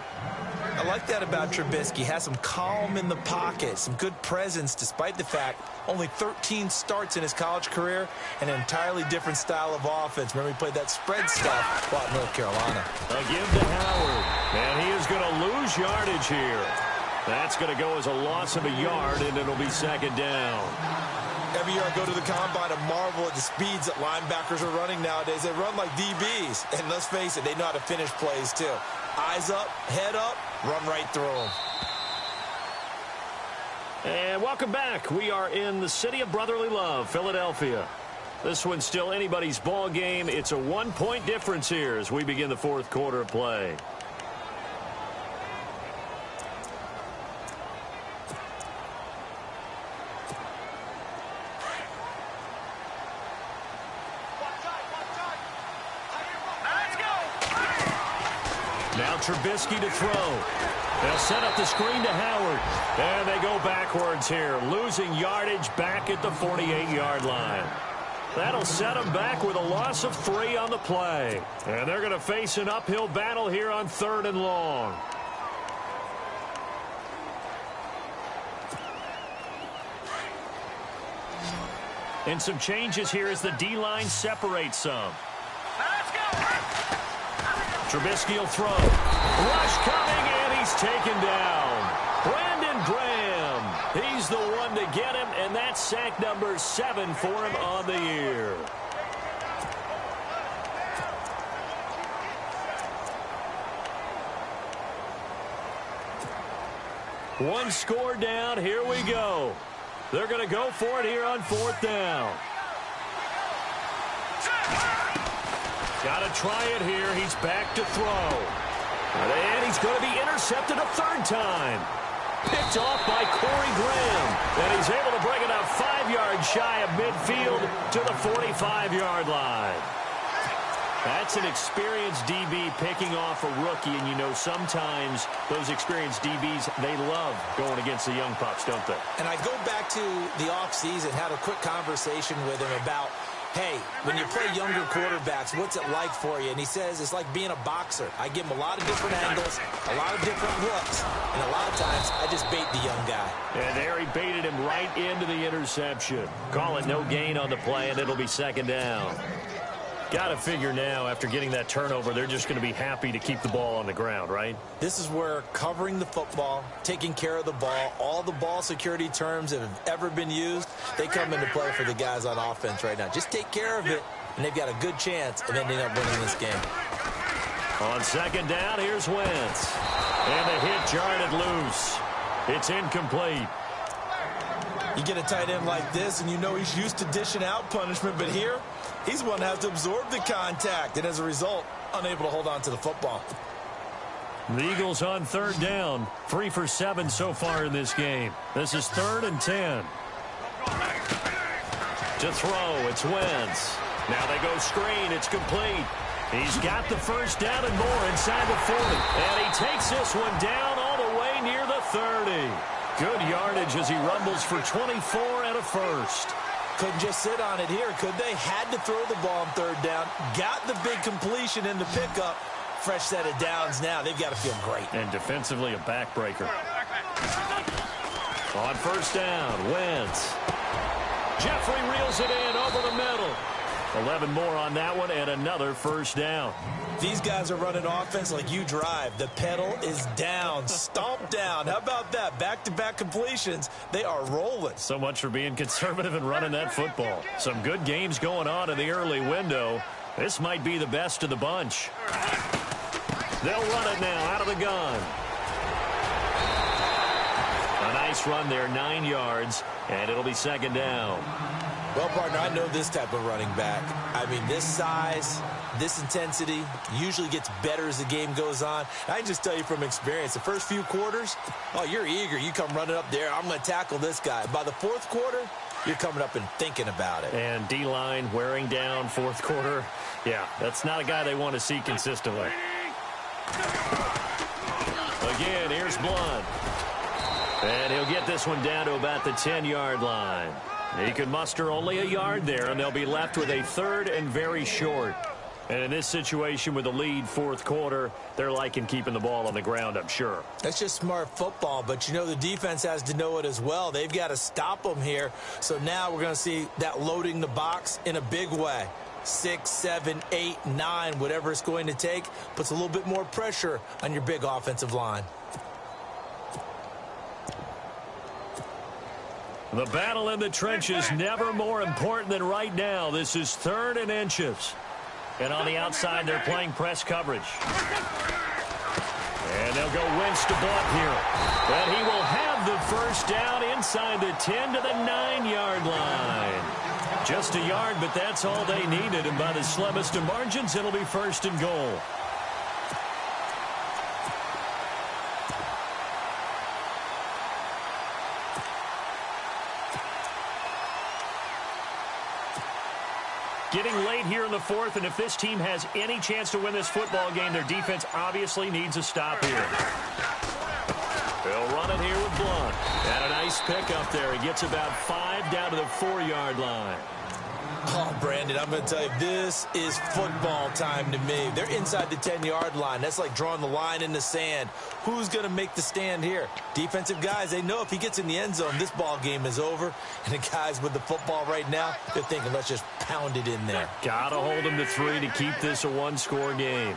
I like that about Trubisky. Has some calm in the pocket, some good presence, despite the fact only 13 starts in his college career, and an entirely different style of offense. Remember, he played that spread stuff while at North Carolina. A give to Howard, and he is going to lose yardage here. That's going to go as a loss of a yard, and it'll be second down. Every year I go to the combine and marvel at the speeds that linebackers are running nowadays. They run like DBs. And let's face it, they know how to finish plays too. Eyes up, head up, run right through them. And welcome back. We are in the city of brotherly love, Philadelphia. This one's still anybody's ball game. It's a 1-point difference here as we begin the fourth quarter of play. Now Trubisky to throw. They'll set up the screen to Howard. And they go backwards here, losing yardage back at the 48-yard line. That'll set them back with a loss of 3 on the play. And they're going to face an uphill battle here on 3rd and long. And some changes here as the D-line separates some. Trubisky will throw. Rush coming, and he's taken down. Brandon Graham. He's the one to get him, and that's sack number 7 for him on the year. One score down. Here we go. They're going to go for it here on 4th down. Got to try it here. He's back to throw. And he's going to be intercepted a 3rd time. Picked off by Corey Graham. And he's able to bring it up 5 yards shy of midfield to the 45-yard line. That's an experienced DB picking off a rookie. And you know sometimes those experienced DBs, they love going against the young pups, don't they? And I go back to the offseason, had a quick conversation with him about, hey, when you play younger quarterbacks, what's it like for you? And he says it's like being a boxer. I give him a lot of different angles, a lot of different looks, and a lot of times I just bait the young guy. And there he baited him right into the interception. Call it no gain on the play, and it'll be 2nd down. Got to figure now, after getting that turnover, they're just going to be happy to keep the ball on the ground, right? This is where covering the football, taking care of the ball, all the ball security terms that have ever been used, they come into play for the guys on offense right now. Just take care of it, and they've got a good chance of ending up winning this game. On 2nd down, here's Wentz. And the hit jarred loose. It's incomplete. You get a tight end like this, and you know he's used to dishing out punishment, but here, he's the one that has to absorb the contact, and as a result, unable to hold on to the football. The Eagles on 3rd down. 3 for 7 so far in this game. This is 3rd and 10. To throw, it's Wentz. Now they go screen, it's complete. He's got the 1st down and more inside the 40. And he takes this one down all the way near the 30. Good yardage as he rumbles for 24 and a 1st. Couldn't just sit on it here, could they? Had to throw the ball on 3rd down. Got the big completion in the pickup. Fresh set of downs now. They've got to feel great. And defensively a backbreaker. On 1st down, Wentz. Jeffrey reels it in over the middle. 11 more on that one and another 1st down. These guys are running offense like you drive. The pedal is down, stomp down. How about that? Back-to-back completions. They are rolling. So much for being conservative and running that football. Some good games going on in the early window. This might be the best of the bunch. They'll run it now out of the gun. A nice run there, 9 yards, and it'll be 2nd down. Well, partner, I know this type of running back. I mean, this size, this intensity usually gets better as the game goes on. I can just tell you from experience, the first few quarters, oh, you're eager. You come running up there, I'm going to tackle this guy. By the 4th quarter, you're coming up and thinking about it. And D-line wearing down 4th quarter. Yeah, that's not a guy they want to see consistently. Again, here's Blunt. And he'll get this one down to about the 10-yard line. He can muster only a yard there, and they'll be left with a 3rd and very short. And in this situation with the lead 4th quarter, they're liking keeping the ball on the ground, I'm sure. That's just smart football, but you know the defense has to know it as well. They've got to stop them here. So now we're going to see that loading the box in a big way. 6, 7, 8, 9, whatever it's going to take, puts a little bit more pressure on your big offensive line. The battle in the trenches never more important than right now. This is 3rd and inches. And on the outside, they're playing press coverage. And they'll go Wentz to Blunt here. And he will have the first down inside the 10 to the 9-yard line. Just a yard, but that's all they needed. And by the slimmest of margins, it'll be 1st and goal. Getting late here in the 4th, and if this team has any chance to win this football game, their defense obviously needs a stop here. They'll run it here with Blunt. And a nice pick up there. He gets about 5 down to the 4-yard line. Oh, Brandon, I'm going to tell you, this is football time to me. They're inside the 10-yard line. That's like drawing the line in the sand. Who's going to make the stand here? Defensive guys, they know if he gets in the end zone, this ball game is over. And the guys with the football right now, they're thinking, let's just pound it in there. Got to hold him to 3 to keep this a one-score game.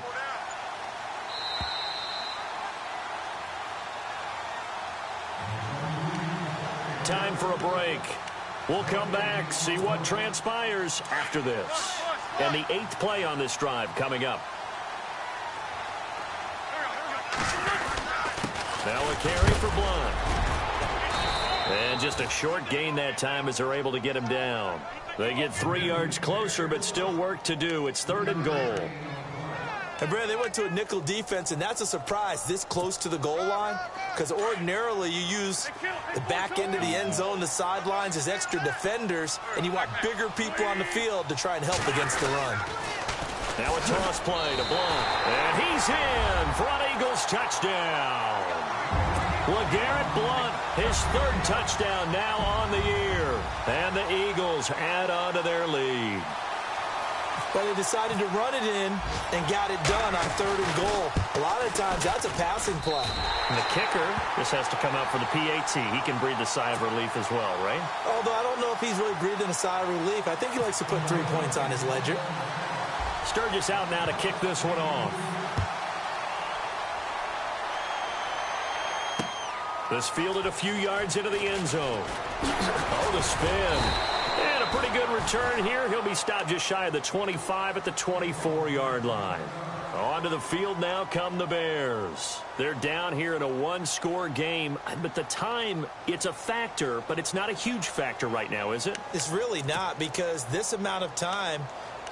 Time for a break. We'll come back, see what transpires after this. And the 8th play on this drive coming up. Now a carry for Blunt. And just a short gain that time as they're able to get him down. They get 3 yards closer, but still work to do. It's 3rd and goal. And, Brad, they went to a nickel defense, and that's a surprise this close to the goal line, because ordinarily you use the back end of the end zone, the sidelines as extra defenders, and you want bigger people on the field to try and help against the run. Now a toss play to Blunt, and he's in for an Eagles touchdown. LeGarrette Blunt, his 3rd touchdown now on the year, and the Eagles add on to their lead. But they decided to run it in and got it done on 3rd and goal. A lot of times, that's a passing play. And the kicker, this has to come out for the PAT. He can breathe a sigh of relief as well, right? Although I don't know if he's really breathing a sigh of relief. I think he likes to put 3 points on his ledger. Sturgis out now to kick this one off. This fielded a few yards into the end zone. Oh, the spin. And a pretty good return here. He'll be stopped just shy of the 25 at the 24-yard line. Onto the field now come the Bears. They're down here in a one-score game. But the time, it's a factor, but it's not a huge factor right now, is it? It's really not, because this amount of time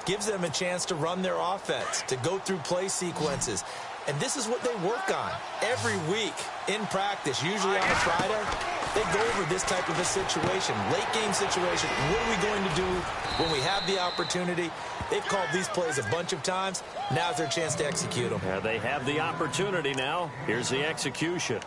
gives them a chance to run their offense, to go through play sequences. And this is what they work on every week in practice, usually on a Friday. They go over this type of a situation, late game situation. What are we going to do when we have the opportunity? They've called these plays a bunch of times. Now's their chance to execute them. Yeah, they have the opportunity now. Here's the execution.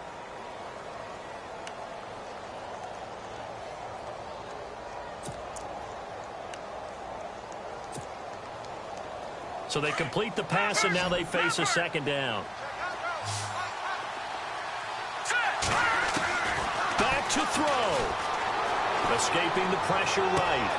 So they complete the pass, and now they face a 2nd down. Back to throw. Escaping the pressure right.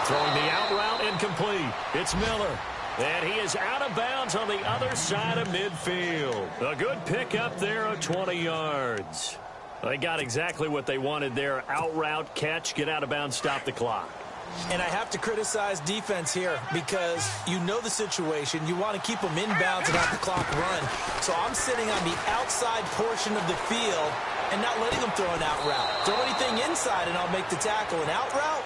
Throwing the out route incomplete. It's Miller. And he is out of bounds on the other side of midfield. A good pick up there of 20 yards. They got exactly what they wanted there. Out route, catch, get out of bounds, stop the clock. And I have to criticize defense here because you know the situation. You want to keep them inbounds and have the clock run. So I'm sitting on the outside portion of the field and not letting them throw an out route. Throw anything inside and I'll make the tackle. An out route?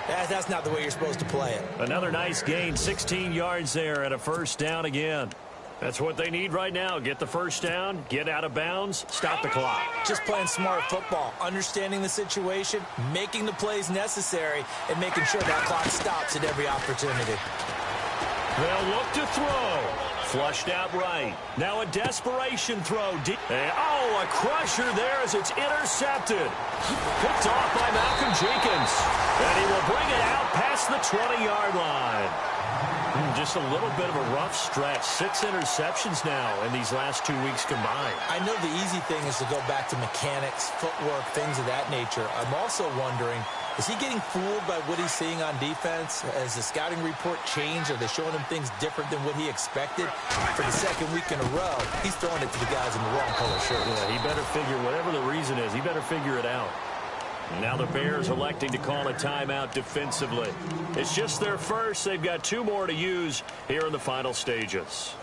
That's not the way you're supposed to play it. Another nice gain, 16 yards there and a 1st down again. That's what they need right now. Get the 1st down, get out of bounds, stop the clock. Just playing smart football, understanding the situation, making the plays necessary, and making sure that clock stops at every opportunity. They'll look to throw. Flushed out right. Now a desperation throw. A crusher there as it's intercepted. Picked off by Malcolm Jenkins. And he will bring it out past the 20-yard line. Just a little bit of a rough stretch. 6 interceptions now in these last 2 weeks combined. I know the easy thing is to go back to mechanics, footwork, things of that nature. I'm also wondering, is he getting fooled by what he's seeing on defense? Has the scouting report changed? Are they showing him things different than what he expected? For the 2nd week in a row, he's throwing it to the guys in the wrong color shirts. Yeah, he better figure, whatever the reason is, he better figure it out. And now the Bears electing to call a timeout defensively. It's just their first. They've got 2 more to use here in the final stages.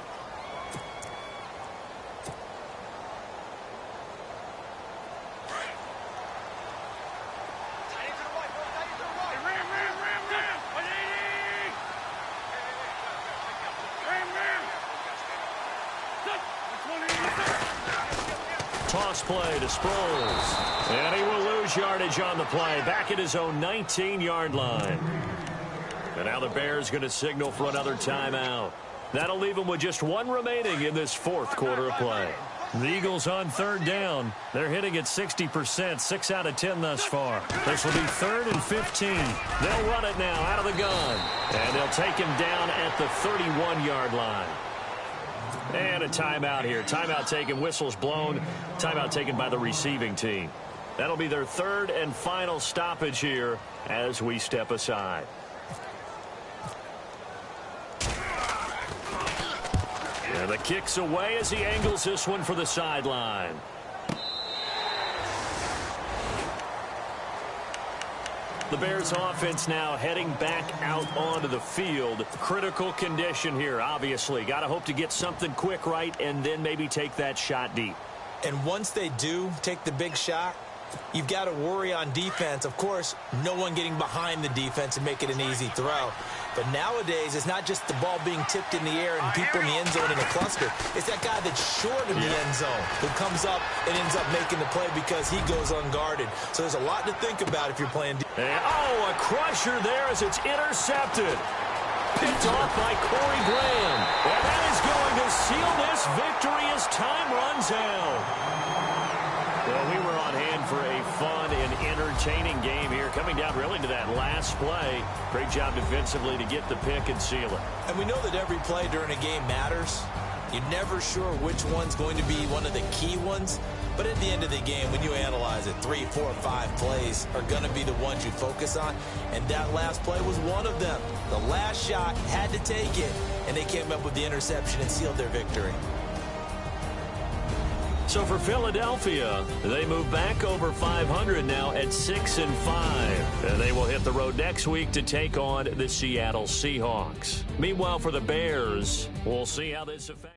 Toss play to Sproles. And he will lose yardage on the play. Back at his own 19-yard line. And now the Bears going to signal for another timeout. That'll leave them with just 1 remaining in this 4th quarter of play. The Eagles on 3rd down. They're hitting at 60%, 6 out of 10 thus far. This will be 3rd and 15. They'll run it now out of the gun. And they'll take him down at the 31-yard line. And a timeout here. Timeout taken, whistles blown. Timeout taken by the receiving team. That'll be their 3rd and final stoppage here as we step aside. And the kick's away as he angles this one for the sideline. The Bears offense now heading back out onto the field. Critical condition here, obviously. Got to hope to get something quick right and then maybe take that shot deep. And once they do take the big shot, you've got to worry on defense. Of course, no one getting behind the defense and make it an easy throw. But nowadays, it's not just the ball being tipped in the air and people in the end zone in a cluster. It's that guy that's short of the end zone who comes up and ends up making the play because he goes unguarded. So there's a lot to think about if you're playing. A crusher there as it's intercepted. Picked off by Corey Graham. And that is going to seal this victory as time runs out. Well, we were on hand for a fun and entertaining game here, coming down really to that last play. Great job defensively to get the pick and seal it. And we know that every play during a game matters. You're never sure which one's going to be one of the key ones. But at the end of the game, when you analyze it, 3, 4, 5 plays are going to be the ones you focus on. And that last play was one of them. The last shot had to take it, and they came up with the interception and sealed their victory. So for Philadelphia, they move back over 500 now at 6-5. And they will hit the road next week to take on the Seattle Seahawks. Meanwhile, for the Bears, we'll see how this affects.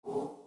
you